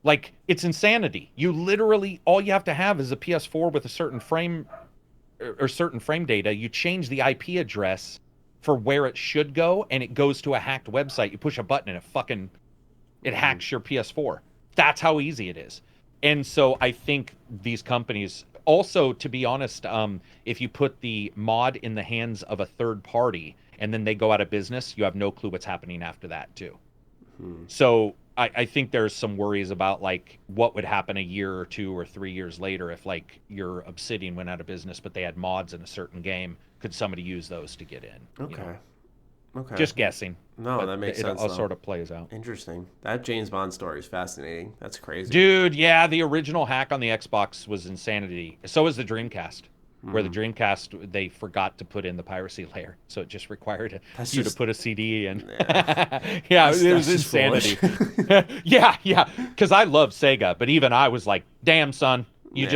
Like it's insanity. You literally all you have to have is a PS4 with a certain frame or certain frame data. You change the IP address for where it should go, and it goes to a hacked website. You push a button and it hacks your PS4. That's how easy it is. And so I think these companies also, to be honest, if you put the mod in the hands of a third party and then they go out of business, you have no clue what's happening after that too. So I think there's some worries about like what would happen a year or 2 or 3 years later if like your Obsidian went out of business, but they had mods in a certain game. Could somebody use those to get in? Okay. Okay. Just guessing. No, that makes sense. It all sort of plays out. Interesting. That James Bond story is fascinating. That's crazy. Dude, yeah, the original hack on the Xbox was insanity. So was the Dreamcast. Where the Dreamcast, they forgot to put in the piracy layer. So it just required you to put a CD in. Yeah, it was insanity. Yeah. Because I love Sega, but even I was like, damn, son, do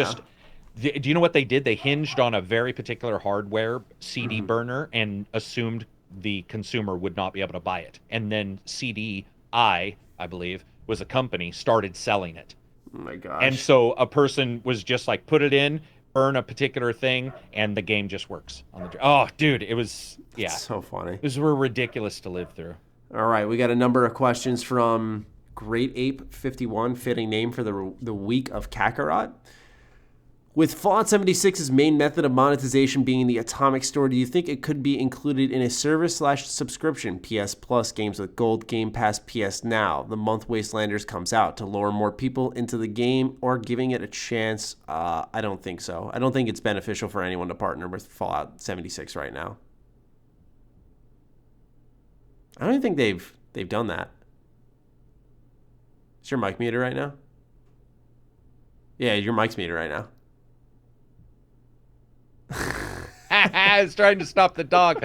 you know what they did? They hinged on a very particular hardware CD burner and assumed the consumer would not be able to buy it. And then CDI, I believe, was a company, started selling it. Oh my gosh. And so a person was just like, put it in, burn a particular thing, and the game just works. Oh, dude, it was, That's so funny. It was ridiculous to live through. All right, we got a number of questions from Great Ape 51, fitting name for the week of Kakarot. With Fallout 76's main method of monetization being the Atomic Store, do you think it could be included in a service/subscription? PS Plus, games with Gold, Game Pass, PS Now. The month Wastelanders comes out to lure more people into the game or giving it a chance? I don't think so. I don't think it's beneficial for anyone to partner with Fallout 76 right now. I don't even think they've done that. Is your mic muted right now? Yeah, your mic's muted right now. I was trying to stop the dog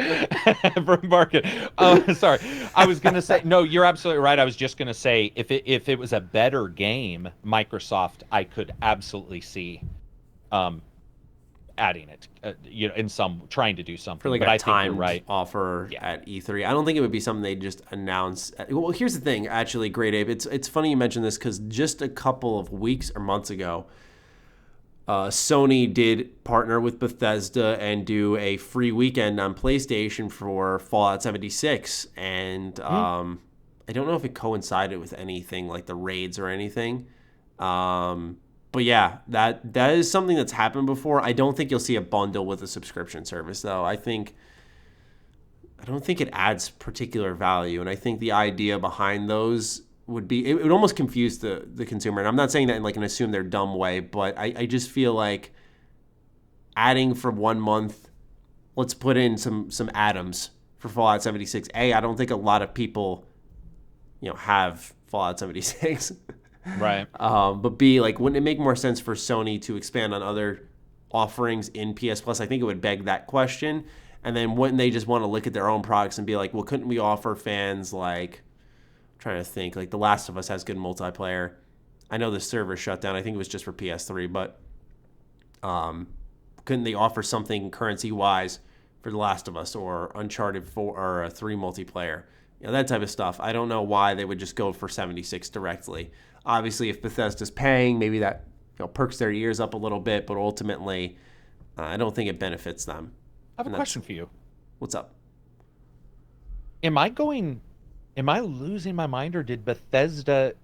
from barking. Sorry. I was going to say, no, you're absolutely right. I was just going to say, if it was a better game, Microsoft, I could absolutely see adding it, in some, trying to do something. For like but a I think you're timed right. offer at E3. I don't think it would be something they just announce. Well, here's the thing, actually, Great Ape. It's funny you mentioned this because just a couple of weeks or months ago, Sony did partner with Bethesda and do a free weekend on PlayStation for Fallout 76. And I don't know if it coincided with anything like the raids or anything. But yeah, that is something that's happened before. I don't think you'll see a bundle with a subscription service, though. I don't think it adds particular value. And I think the idea behind those would be, it would almost confuse the consumer. And I'm not saying that in like an assume they're dumb way, but I just feel like adding for 1 month, let's put in some atoms for Fallout 76. I don't think a lot of people, have Fallout 76. Right. But B, like, wouldn't it make more sense for Sony to expand on other offerings in PS Plus? I think it would beg that question. And then wouldn't they just want to look at their own products and be like, well, couldn't we offer fans like, I'm trying to think, like The Last of Us has good multiplayer. I know the server shut down. I think it was just for PS3, but couldn't they offer something currency-wise for The Last of Us or Uncharted 4 or 3 multiplayer? That type of stuff. I don't know why they would just go for 76 directly. Obviously, if Bethesda's paying, maybe that perks their ears up a little bit, but ultimately, I don't think it benefits them. I have a question for you. What's up? Am I losing my mind, or did Bethesda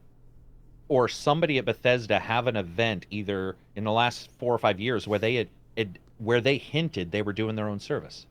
or somebody at Bethesda have an event either in the last 4 or 5 years where they hinted they were doing their own service?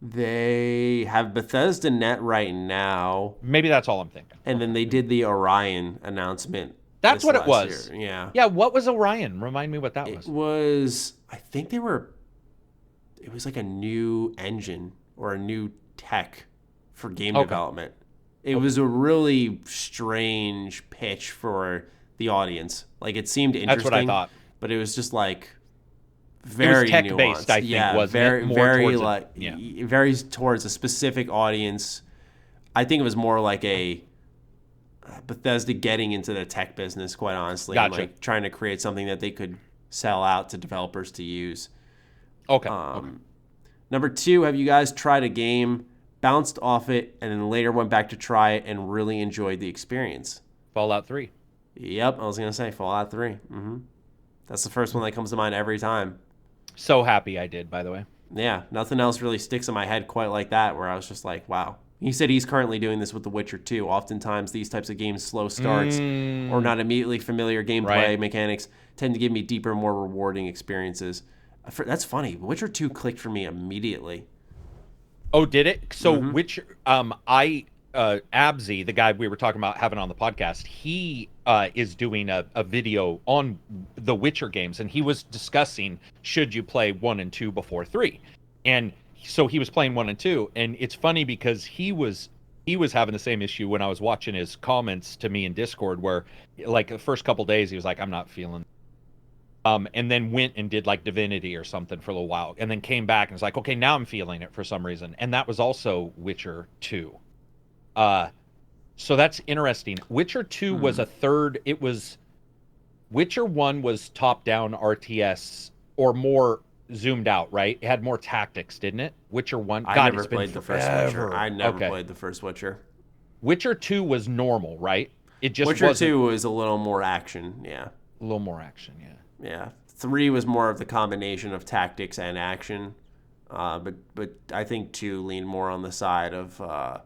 They have Bethesda Net right now. Maybe that's all I'm thinking. And then they did the Orion announcement. That's what it was. Year. Yeah. Yeah, what was Orion? Remind me what that was. It was, I think it was like a new engine or a new tech for game development. It was a really strange pitch for the audience. Like, it seemed interesting. That's what I thought. But it was just like very tech-based, I think, wasn't it? Very towards a specific audience. I think it was more like a Bethesda getting into the tech business, quite honestly. Gotcha. And like trying to create something that they could sell out to developers to use. Okay. Number 2, have you guys tried a game, bounced off it, and then later went back to try it and really enjoyed the experience? Fallout 3. Yep, I was going to say Fallout 3. Mm-hmm. That's the first one that comes to mind every time. So happy I did, by the way. Yeah, nothing else really sticks in my head quite like that, where I was just like, wow. He said he's currently doing this with The Witcher 2. Oftentimes, these types of games, slow starts or not immediately familiar gameplay mechanics, tend to give me deeper, more rewarding experiences. That's funny. Witcher 2 clicked for me immediately. Oh, did it? So Witcher, Abzy, the guy we were talking about having on the podcast, he is doing a video on the Witcher games, and he was discussing, should you play 1 and 2 before 3? And so he was playing 1 and 2, and it's funny because he was having the same issue when I was watching his comments to me in Discord, where like the first couple days he was like, I'm not feeling and then went and did like Divinity or something for a little while, and then came back and was like, okay, now I'm feeling it for some reason. And that was also Witcher 2. So that's interesting. Witcher 2 was a third. It was Witcher 1 was top-down RTS or more zoomed out, right? It had more tactics, didn't it? Witcher 1. I never played the first Witcher. I never played the first Witcher. Witcher 2 was normal, right? It just Witcher 2 was a little more action, yeah. A little more action, yeah. Yeah. 3 was more of the combination of tactics and action. But I think 2 leaned more on the side of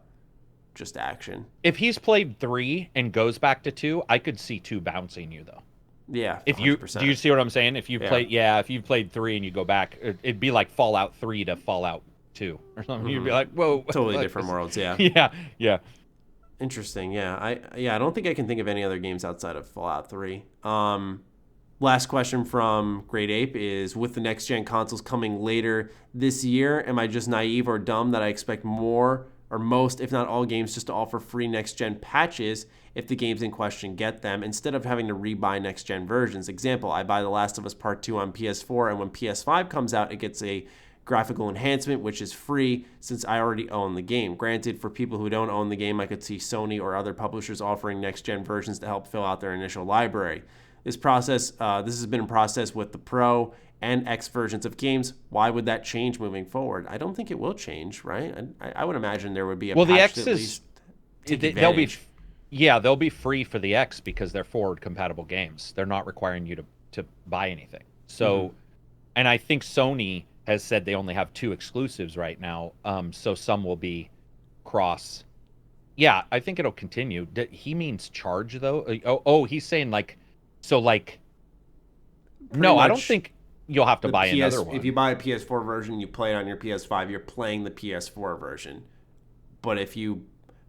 just action. If he's played 3 and goes back to 2, I could see 2 bouncing you though. Yeah, 100%. Do you see what I'm saying? If you if you've played 3 and you go back, it'd be like Fallout 3 to Fallout 2 or something. You'd be like, whoa, totally different worlds. Yeah. Yeah. Interesting. Yeah. I don't think I can think of any other games outside of Fallout 3. Last question from Great Ape is, with the next gen consoles coming later this year, am I just naive or dumb that I expect more or most, if not all games, just to offer free next-gen patches if the games in question get them, instead of having to rebuy next-gen versions. Example, I buy The Last of Us Part 2 on PS4, and when PS5 comes out, it gets a graphical enhancement, which is free since I already own the game. Granted, for people who don't own the game, I could see Sony or other publishers offering next-gen versions to help fill out their initial library. This has been in process with the Pro and X versions of games. Why would that change moving forward? I don't think it will change, right? I would imagine there would be a patch the X to at is least take advantage. they'll be free for the X because they're forward compatible games. They're not requiring you to buy anything. So, and I think Sony has said they only have 2 exclusives right now. So some will be cross. Yeah, I think it'll continue. He means charge though. He's saying no, I don't think you'll have to buy another one. If you buy a PS4 version, you play it on your PS5, you're playing the PS4 version. But if you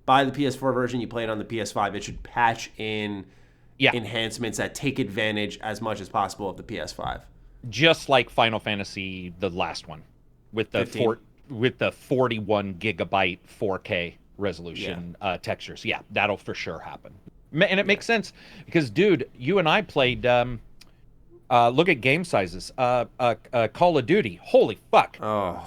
buy the PS4 version, you play it on the PS5, it should patch in enhancements that take advantage as much as possible of the PS5. Just like Final Fantasy, the last one, with the 41 gigabyte 4K resolution textures. Yeah, that'll for sure happen. And it makes sense because, dude, you and I played. Look at game sizes. Call of Duty. Holy fuck,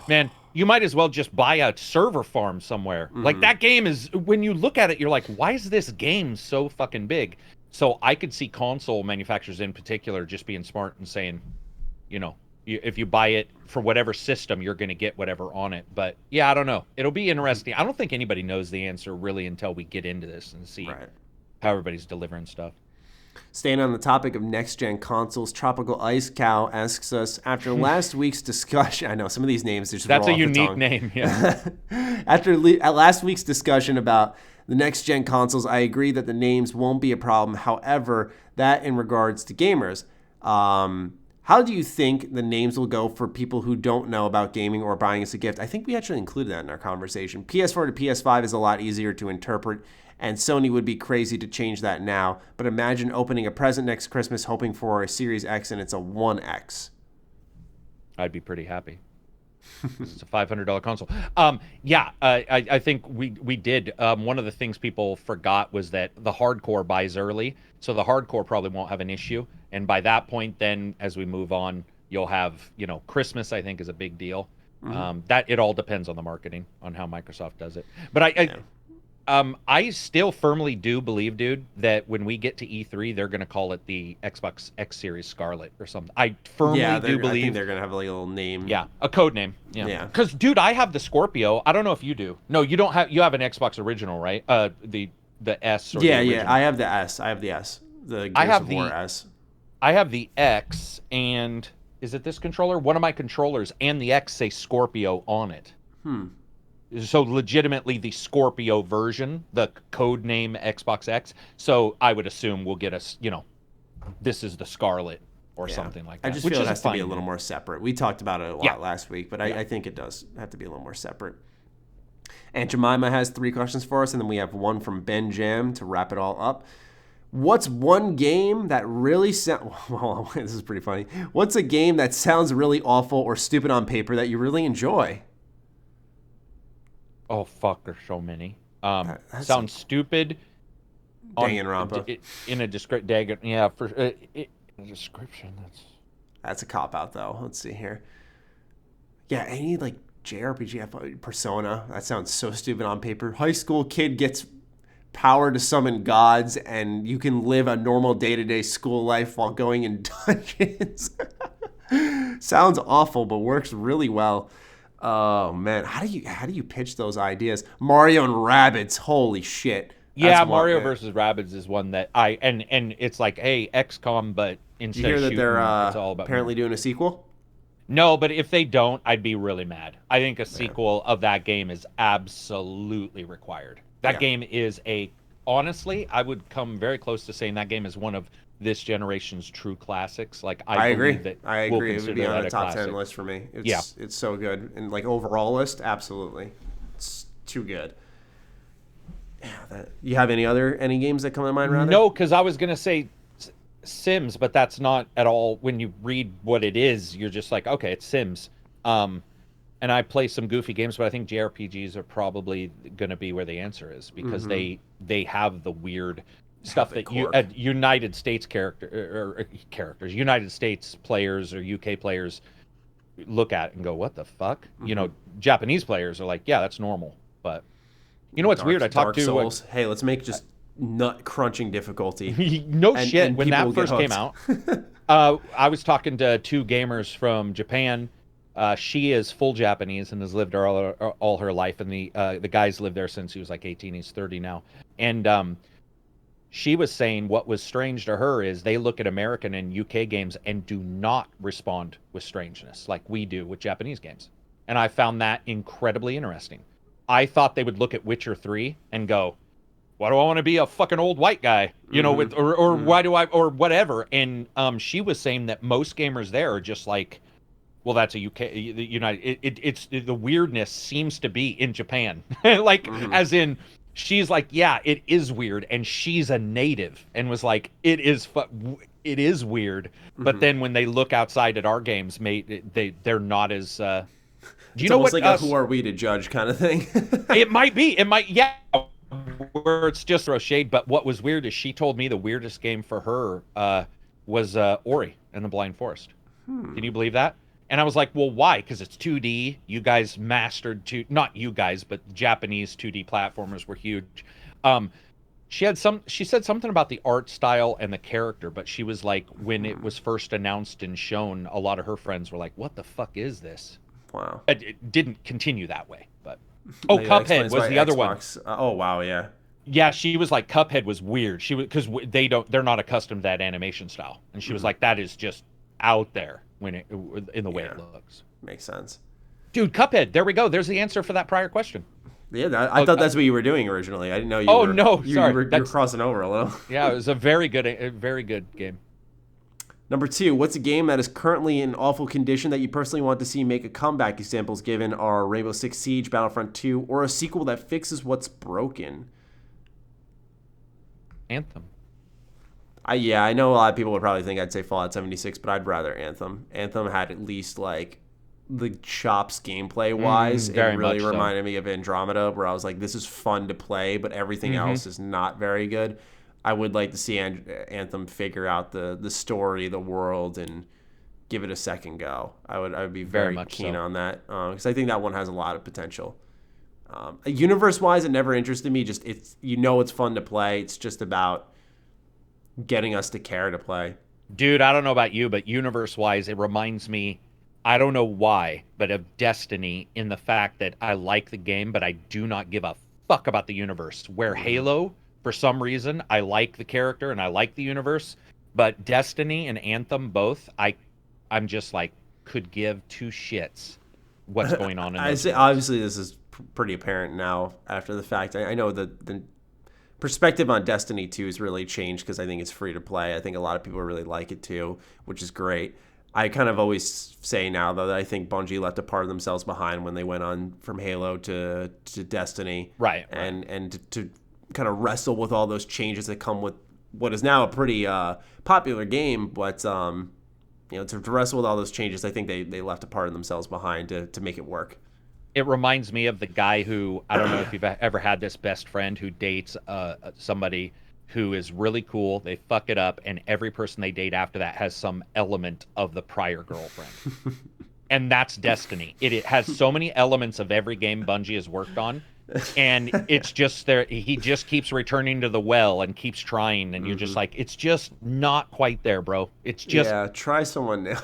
man! You might as well just buy a server farm somewhere. Like, that game is. When you look at it, you're like, why is this game so fucking big? So I could see console manufacturers in particular just being smart and saying, if you buy it for whatever system, you're going to get whatever on it. But yeah, I don't know. It'll be interesting. I don't think anybody knows the answer really until we get into this and see how everybody's delivering stuff. Staying on the topic of next-gen consoles, Tropical Ice Cow asks us, after last week's discussion, I know some of these names are just That's roll a off the unique tongue. name, yeah. After last week's discussion about the next-gen consoles, I agree that the names won't be a problem. However, that in regards to gamers, how do you think the names will go for people who don't know about gaming or buying as a gift? I think we actually included that in our conversation. PS4 to PS5 is a lot easier to interpret, and Sony would be crazy to change that now. But imagine opening a present next Christmas hoping for a Series X and it's a 1X. I'd be pretty happy. It's a $500 console. I think we did. One of the things people forgot was that the hardcore buys early, so the hardcore probably won't have an issue. And by that point, then as we move on, you'll have, Christmas, I think, is a big deal. That it all depends on the marketing, on how Microsoft does it. But I still firmly do believe, dude, that when we get to E3, they're going to call it the Xbox X Series Scarlet or something. I firmly do believe. I think they're going to have like a little name. Yeah, a code name. Yeah. Because, dude, I have the Scorpio. I don't know if you do. No, you don't have. You have an Xbox original, right? The S. Or the original. I have the S. The Gears of War S. I have the X, and is it this controller? One of my controllers and the X say Scorpio on it. So legitimately the Scorpio version, the code name Xbox X. So I would assume we'll get us, this is the Scarlet or something like that. I just feel it has to be a little more separate. We talked about it a lot last week, but I think it does have to be a little more separate. And Jemima has 3 questions for us, and then we have one from Ben Jam to wrap it all up. What's one game that really well, this is pretty funny. What's a game that sounds really awful or stupid on paper that you really enjoy? Oh, fuck, there's so many. Sounds stupid. Danganronpa. In a description, a description, that's a cop-out, though. Let's see here. Yeah, any, JRPG, Persona, that sounds so stupid on paper. High school kid gets power to summon gods, and you can live a normal day-to-day school life while going in dungeons. Sounds awful, but works really well. Oh man, how do you pitch those ideas? Mario and Rabbids, holy shit! Yeah, Mario versus Rabbids is one that and it's like, hey, XCOM, but instead of shooting, it's all about apparently doing a sequel. No, but if they don't, I'd be really mad. I think a sequel of that game is absolutely required. That game is honestly, I would come very close to saying that game is one of this generation's true classics. I agree. I agree. It would be on a top 10 list for me. It's so good. And overall list, absolutely. It's too good. Yeah, you have any games that come to mind, rather? No, because I was going to say Sims, but that's not at all. When you read what it is, you're just like, okay, it's Sims. and I play some goofy games, but I think JRPGs are probably going to be where the answer is, because they have the weird stuff that United States characters, United States players or UK players look at and go, "What the fuck?" You know, Japanese players are like, "Yeah, that's normal." But you know what's weird? I talked to Souls. Hey, let's make just nut crunching difficulty. Shit. When that first came out, I was talking to two gamers from Japan. She is full Japanese and has lived all her life, and the guy's lived there since he was like 18. He's 30 now, and she was saying what was strange to her is they look at American and UK games and do not respond with strangeness like we do with Japanese games, and I found that incredibly interesting. I thought they would look at Witcher 3 and go, "Why do I want to be a fucking old white guy?" You know, or why do I, or whatever. And she was saying that most gamers there are just like, well, that's a UK, the United. It's the weirdness seems to be in Japan, like as in she's like, yeah, it is weird, and she's a native, and was like, it is weird, but then when they look outside at our games, they're not as. Do you know what? Like a who are we to judge kind of thing. It might be. It might. Yeah. Where it's just throw shade. But what was weird is she told me the weirdest game for her was Ori and the Blind Forest. Can you believe that? And I was like, well, why? Because it's 2D. You guys mastered not you guys, but Japanese 2D platformers were huge. She said something about the art style and the character, but she was like, when it was first announced and shown, a lot of her friends were like, what the fuck is this? Wow. It didn't continue that way, but Cuphead was the other one. Oh wow, yeah. Yeah, she was like, Cuphead was weird. She was, because they're not accustomed to that animation style, and she was like, that is just out there in the way it looks. Makes sense. Dude, Cuphead. There we go. There's the answer for that prior question. Yeah, I thought that's what you were doing originally. I didn't know you. Oh no, sorry, you were crossing over a little. Yeah, it was a very good game. Number 2, what's a game that is currently in awful condition that you personally want to see make a comeback? Examples given are Rainbow Six Siege, Battlefront 2, or a sequel that fixes what's broken. Anthem. I know a lot of people would probably think I'd say Fallout 76, but I'd rather Anthem. Anthem had at least like the chops gameplay wise. It really reminded me of Andromeda, where I was like, this is fun to play, but everything else is not very good. I would like to see Anthem figure out the story, the world, and give it a second go. I would be very keen on that, because I think that one has a lot of potential. Universe-wise, it never interested me. Just it's fun to play. It's just about getting us to care to play. Dude, I don't know about you, but universe-wise, it reminds me, I don't know why, but of Destiny, in the fact that I like the game, but I do not give a fuck about the universe. Where Halo, for some reason, I like the character and I like the universe, but Destiny and Anthem both, I'm just like, could give two shits what's going on in those games. Obviously, this is pretty apparent now after the fact. I know that the perspective on Destiny 2 has really changed because I think it's free to play. I think a lot of people really like it too, which is great. I kind of always say now, though, that I think Bungie left a part of themselves behind when they went on from Halo to Destiny. Right. And to kind of wrestle with all those changes that come with what is now a pretty popular game, but to wrestle with all those changes, I think they left a part of themselves behind to make it work. It reminds me of the guy who, I don't know if you've ever had this best friend who dates somebody who is really cool, they fuck it up, and every person they date after that has some element of the prior girlfriend. And that's Destiny. It has so many elements of every game Bungie has worked on, and it's just there. He just keeps returning to the well and keeps trying, and you're just like, it's just not quite there, bro. It's just try someone new.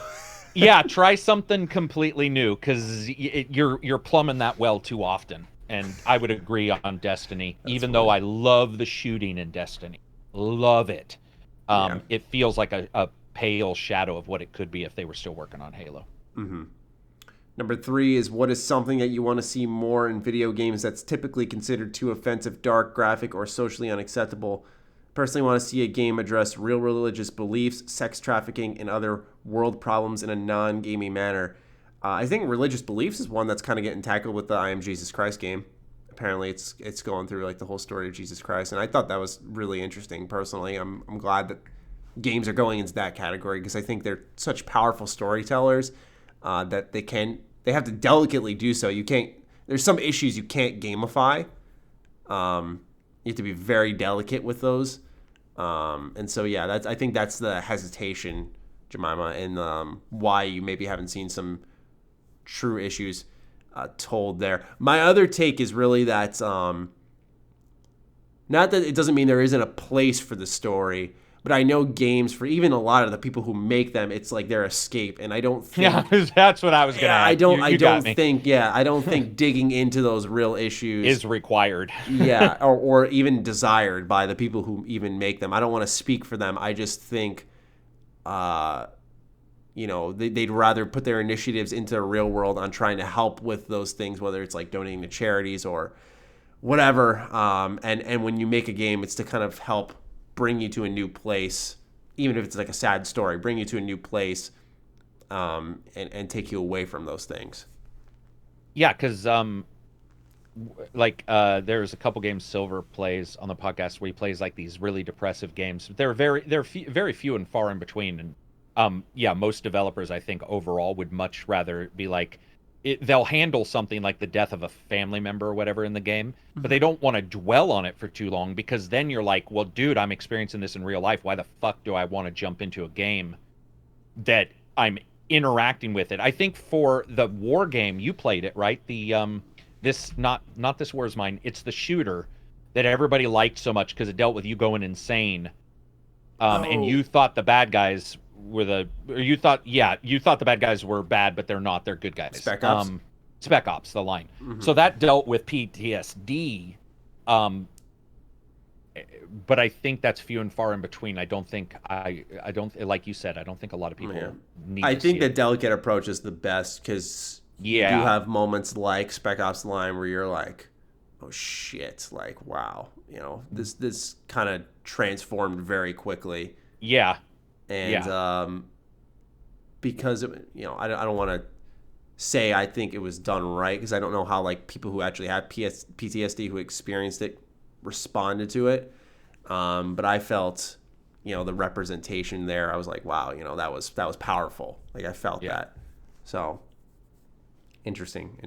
Yeah, try something completely new, because you're plumbing that well too often. And I would agree on Destiny, even though I love the shooting in Destiny. Love it. It feels like a pale shadow of what it could be if they were still working on Halo. Mm-hmm. Number 3 is, what is something that you want to see more in video games that's typically considered too offensive, dark, graphic, or socially unacceptable? Personally want to see a game address real religious beliefs, sex trafficking, and other world problems in a non-gaming manner. I think religious beliefs is one that's kind of getting tackled with the I Am Jesus Christ game. Apparently, it's going through like the whole story of Jesus Christ, and I thought that was really interesting. Personally, I'm glad that games are going into that category, because I think they're such powerful storytellers that they can they have to delicately do so. You can't. There's some issues you can't gamify. You have to be very delicate with those. And so yeah, I think that's the hesitation, Jemima, and why you maybe haven't seen some true issues told there. My other take is really that not that it doesn't mean there isn't a place for the story, but I know games, for even a lot of the people who make them, it's like their escape, and I don't think... Yeah, that's what I was going to ask. I don't think digging into those real issues... is required. Yeah, or even desired by the people who even make them. I don't want to speak for them. I just think, they'd rather put their initiatives into the real world on trying to help with those things, whether it's like donating to charities or whatever. And when you make a game, it's to kind of help bring you to a new place, even if it's like a sad story, bring you to a new place, and take you away from those things. Yeah, because there's a couple games Silver plays on the podcast where he plays like these really depressive games. They're very few and far in between, and most developers, I think, overall would much rather be like, they'll handle something like the death of a family member or whatever in the game, but they don't want to dwell on it for too long, because then you're like, well, dude, I'm experiencing this in real life. Why the fuck do I want to jump into a game that I'm interacting with it? I think for the war game, you played it, right? The this not This War Is Mine. It's the shooter that everybody liked so much because it dealt with you going insane, and you thought the bad guys you thought the bad guys were bad, but they're not. They're good guys. Spec Ops. Spec Ops, the line. Mm-hmm. So that dealt with PTSD, but I think that's few and far in between. I don't think like you said, I don't think a lot of people need. I think the delicate approach is the best, because you have moments like Spec Ops The Line where you're like, oh shit, like wow, this kind of transformed very quickly. Yeah. And because I don't want to say I think it was done right, because I don't know how like people who actually have PTSD who experienced it responded to it. But I felt, the representation there. I was like, wow, that was powerful. Like I felt that. So interesting.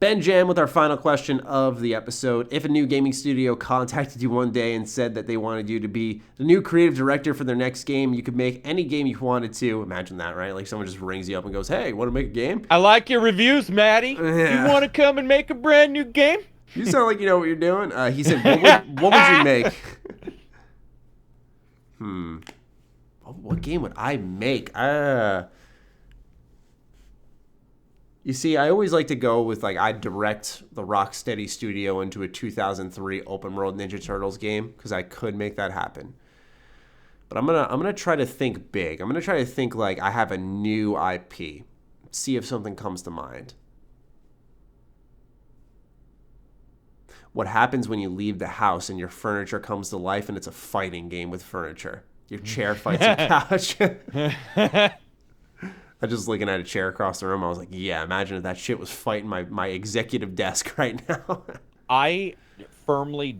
Ben Jam with our final question of the episode. If a new gaming studio contacted you one day and said that they wanted you to be the new creative director for their next game, you could make any game you wanted to. Imagine that, right? Like someone just rings you up and goes, hey, want to make a game? I like your reviews, Matty. Yeah. You want to come and make a brand new game? You sound like you know what you're doing. He said, what would you make? What game would I make? You see, I always like to go with, like, I'd direct the Rocksteady studio into a 2003 open world Ninja Turtles game, because I could make that happen. But I'm gonna try to think big. I'm gonna try to think like I have a new IP. See if something comes to mind. What happens when you leave the house and your furniture comes to life and it's a fighting game with furniture? Your chair fights your couch. I was just looking at a chair across the room. I was like, yeah, imagine if that shit was fighting my executive desk right now. I firmly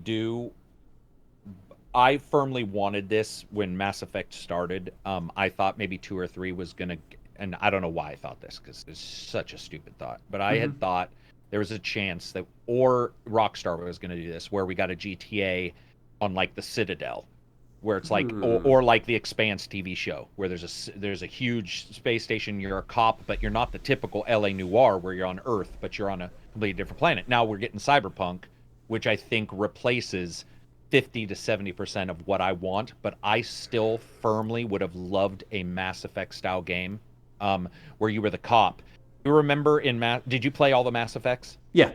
wanted this when Mass Effect started. I thought maybe 2 or 3 was going to, and I don't know why I thought this, because it's such a stupid thought, but I had thought there was a chance that, or Rockstar was going to do this, where we got a GTA on like the Citadel, where it's like, or like the Expanse TV show, where there's a huge space station. You're a cop, but you're not the typical LA noir where you're on Earth, but you're on a completely different planet. Now we're getting Cyberpunk, which I think replaces 50 to 70% of what I want, but I still firmly would have loved a Mass Effect style game, where you were the cop. You remember did you play all the Mass Effects? Yeah.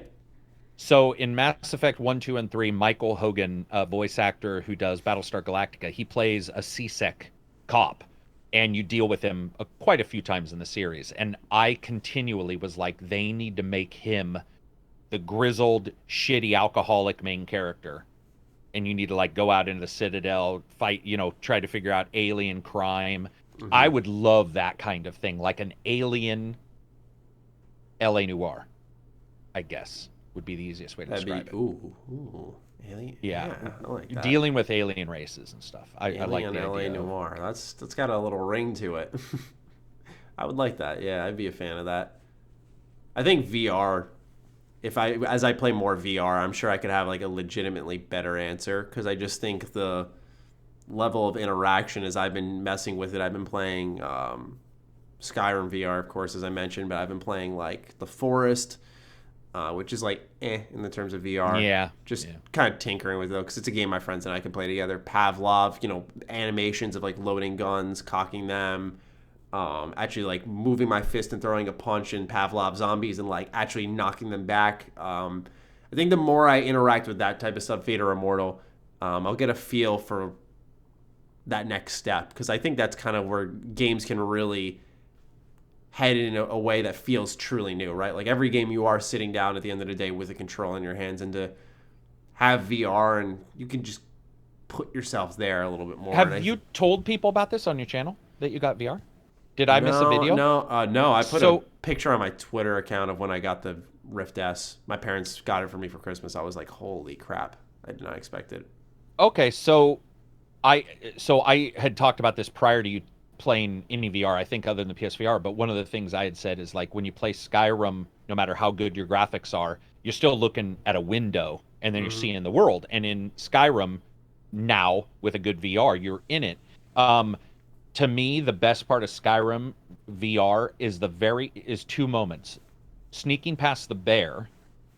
So in Mass Effect 1, 2, and 3, Michael Hogan, a voice actor who does Battlestar Galactica, he plays a CSEC cop, and you deal with him quite a few times in the series. And I continually was like, they need to make him the grizzled, shitty, alcoholic main character. And you need to like go out into the Citadel, fight, try to figure out alien crime. Mm-hmm. I would love that kind of thing, like an alien LA noir, I guess, would be the easiest way to describe it. Ooh, alien. Yeah, I like that. Dealing with alien races and stuff. I like the LA idea. noir. That's got a little ring to it. I would like that. Yeah, I'd be a fan of that. I think VR, as I play more VR, I'm sure I could have like a legitimately better answer, because I just think the level of interaction as I've been messing with it. I've been playing Skyrim VR, of course, as I mentioned, but I've been playing like The Forest, which is like in the terms of VR. Yeah. Just kind of tinkering with it, because it's a game my friends and I can play together. Pavlov, animations of like loading guns, cocking them, actually like moving my fist and throwing a punch in Pavlov zombies and like actually knocking them back. I think the more I interact with that type of stuff, Fate or Immortal, I'll get a feel for that next step, because I think that's kind of where games can really head in a way that feels truly new, right? Like every game you are sitting down at the end of the day with a control in your hands, and to have VR and you can just put yourself there a little bit more. Have you told people about this on your channel that you got VR? Did I miss a video? No. I put a picture on my Twitter account of when I got the Rift S. My parents got it for me for Christmas. I was like, holy crap. I did not expect it. Okay, so I had talked about this prior to you playing any VR, I think, other than the PSVR, but one of the things I had said is like when you play Skyrim, no matter how good your graphics are, you're still looking at a window and then you're seeing the world. And in Skyrim now, with a good VR, you're in it. To me, the best part of Skyrim VR is two moments. Sneaking past the bear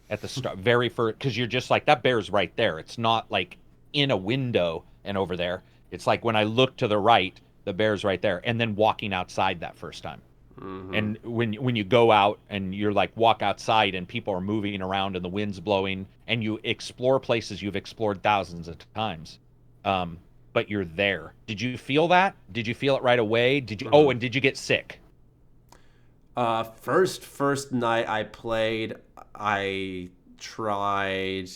at the start, very first, because you're just like, that bear's right there. It's not like in a window and over there. It's like when I look to the right, the bear's right there, and then walking outside that first time. And when you go out and you're like walk outside and people are moving around and the wind's blowing and you explore places you've explored thousands of times, but you're there. Did you feel that? Did you feel it right away? Did you? Oh, and did you get sick? First night I played, I tried.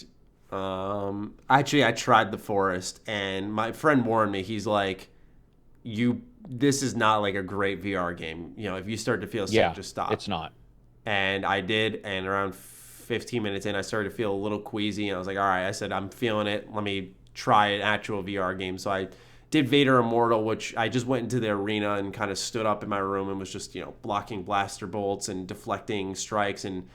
Actually, I tried The Forest, and my friend warned me. He's like, this is not like a great VR game. If you start to feel sick, just stop. It's not. And I did, and around 15 minutes in, I started to feel a little queasy, and I was like, all right, I said, I'm feeling it. Let me try an actual VR game. So I did Vader Immortal, which I just went into the arena and kind of stood up in my room and was just, blocking blaster bolts and deflecting strikes. And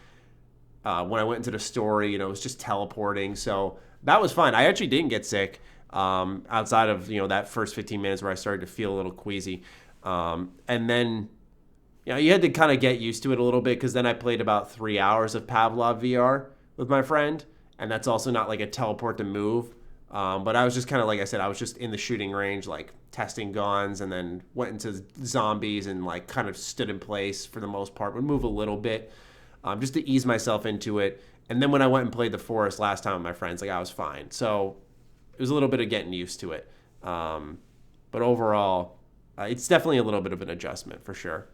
when I went into the story, it was just teleporting. So that was fine. I actually didn't get sick. Outside of that first 15 minutes where I started to feel a little queasy, and then you had to kind of get used to it a little bit, because then I played about 3 hours of Pavlov VR with my friend, and that's also not like a teleport to move, but I was just kind of, like I said, I was just in the shooting range, like testing guns, and then went into zombies and like kind of stood in place for the most part, would move a little bit, just to ease myself into it. And then when I went and played The Forest last time with my friends, like I was fine. So it was a little bit of getting used to it. But overall, it's definitely a little bit of an adjustment for sure.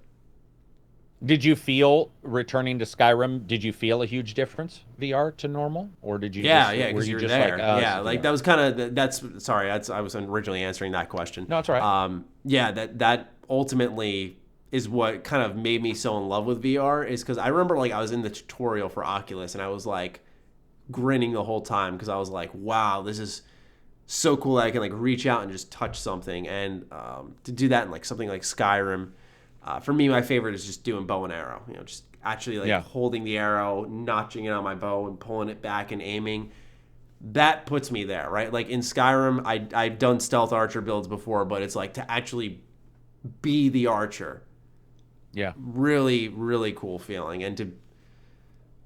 Did you feel, returning to Skyrim, did you feel a huge difference, VR to normal? Or did you because you're there. That was kind of, sorry, I was originally answering that question. No, it's all right. That ultimately is what kind of made me so in love with VR, is because I remember like I was in the tutorial for Oculus and I was like grinning the whole time, because I was like, wow, this is so cool that I can like reach out and just touch something. And to do that in like something like Skyrim, for me, my favorite is just doing bow and arrow. Just actually like holding the arrow, notching it on my bow and pulling it back and aiming. That puts me there, right? Like in Skyrim, I've done stealth archer builds before, but it's like to actually be the archer. Yeah. Really, really cool feeling. And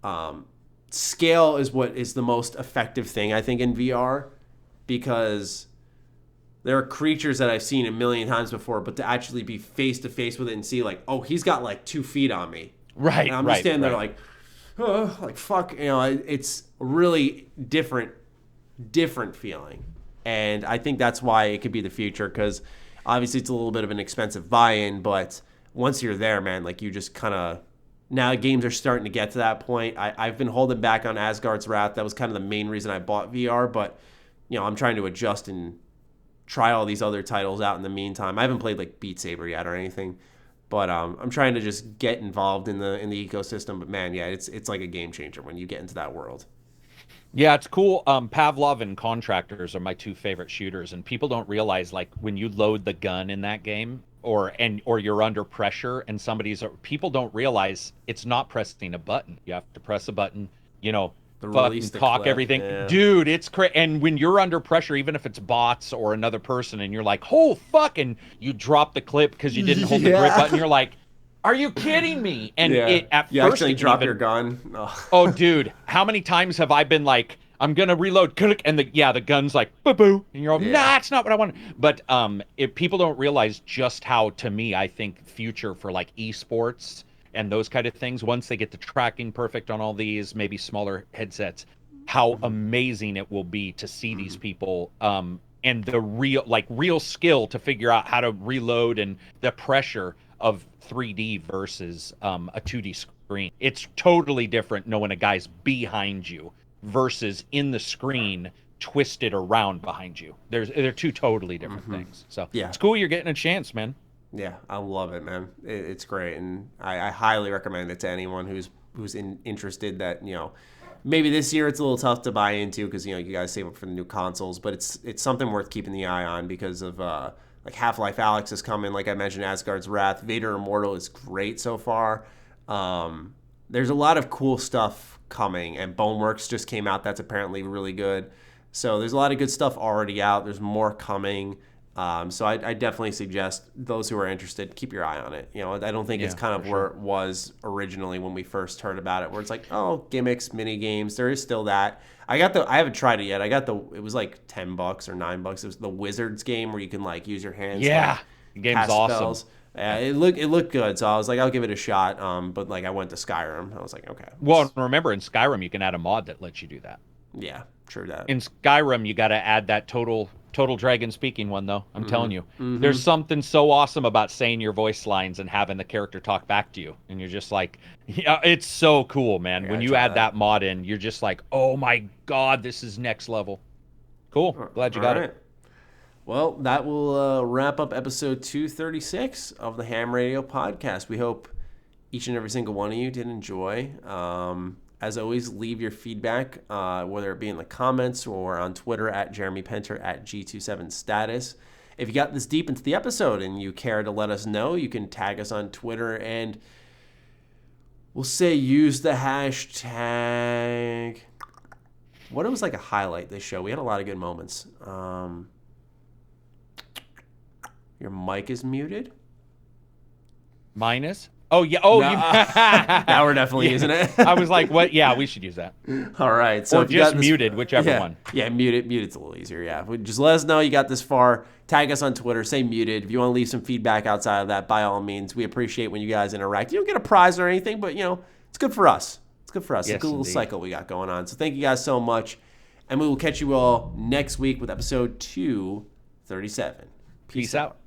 to scale is what is the most effective thing, I think, in VR, because there are creatures that I've seen a million times before, but to actually be face to face with it and see like, oh, he's got like 2 feet on me. Right. And I'm just standing there like, oh, like fuck, it's a really different feeling. And I think that's why it could be the future, because obviously it's a little bit of an expensive buy-in, but once you're there, man, like you just kind of, now games are starting to get to that point. I've been holding back on Asgard's Wrath. That was kind of the main reason I bought VR, but I'm trying to adjust and try all these other titles out in the meantime. I haven't played like Beat Saber yet or anything, but I'm trying to just get involved in the ecosystem. But man, yeah, it's like a game changer when you get into that world. Yeah, it's cool. Pavlov and Contractors are my 2 favorite shooters, and people don't realize, like, when you load the gun in that game, or you're under pressure and people don't realize it's not pressing a button. You have to press a button, fucking cock everything. Yeah. Dude, it's crazy. And when you're under pressure, even if it's bots or another person and you're like, oh fuck, and you drop the clip because you didn't hold the grip button, you're like, are you kidding me? And you first actually drop your gun. Oh dude, how many times have I been like, I'm gonna reload, and the gun's like boo, and you're all, nah, it's not what I want. But if people don't realize just how, to me, I think future for like esports and those kind of things, once they get the tracking perfect on all these, maybe smaller headsets, how amazing it will be to see these people and the real skill to figure out how to reload and the pressure of 3D versus a 2D screen. It's totally different knowing a guy's behind you versus in the screen twisted around behind you. They're two totally different things. So it's cool you're getting a chance, man. Yeah, I love it, man. It's great, and I highly recommend it to anyone who's interested. That maybe this year it's a little tough to buy into because you guys save up for the new consoles, but it's something worth keeping the eye on because of like Half-Life Alyx is coming. Like I mentioned, Asgard's Wrath, Vader Immortal is great so far. There's a lot of cool stuff coming, and Boneworks just came out. That's apparently really good. So there's a lot of good stuff already out. There's more coming. So I definitely suggest those who are interested, keep your eye on it. I don't think it's kind of where it was originally when we first heard about it, where it's like, oh, gimmicks, mini games. There is still that. I haven't tried it yet. It was like $10 or $9. It was the Wizards game where you can like use your hands. Yeah, the game's awesome. Spells. It looked good, so I was like, I'll give it a shot. But like I went to Skyrim. I was like, okay. Well, remember in Skyrim you can add a mod that lets you do that. Yeah, true that. In Skyrim you got to add that total dragon speaking one though. I'm telling you, there's something so awesome about saying your voice lines and having the character talk back to you, and you're just like, yeah, it's so cool, man. When you add that mod in, you're just like, oh my god, this is next level. Cool. Glad you got it. Well, that will wrap up episode 236 of the H.A.M Radio Podcast. We hope each and every single one of you did enjoy. As always, leave your feedback, whether it be in the comments or on Twitter at Jeremy Penter at G27Status. If you got this deep into the episode and you care to let us know, you can tag us on Twitter and we'll say use the hashtag. What it was like a highlight this show. We had a lot of good moments. Your mic is muted. Mine is? Oh, yeah. Oh, no, now we're definitely using it. I was like, what? Yeah, we should use that. All right. So or just muted, whichever one. Yeah, muted. Muted's a little easier, yeah. Just let us know you got this far. Tag us on Twitter. Say muted. If you want to leave some feedback outside of that, by all means. We appreciate when you guys interact. You don't get a prize or anything, but, it's good for us. It's good for us. Yes, it's a good little cycle we got going on. So thank you guys so much. And we will catch you all next week with episode 237. Peace out.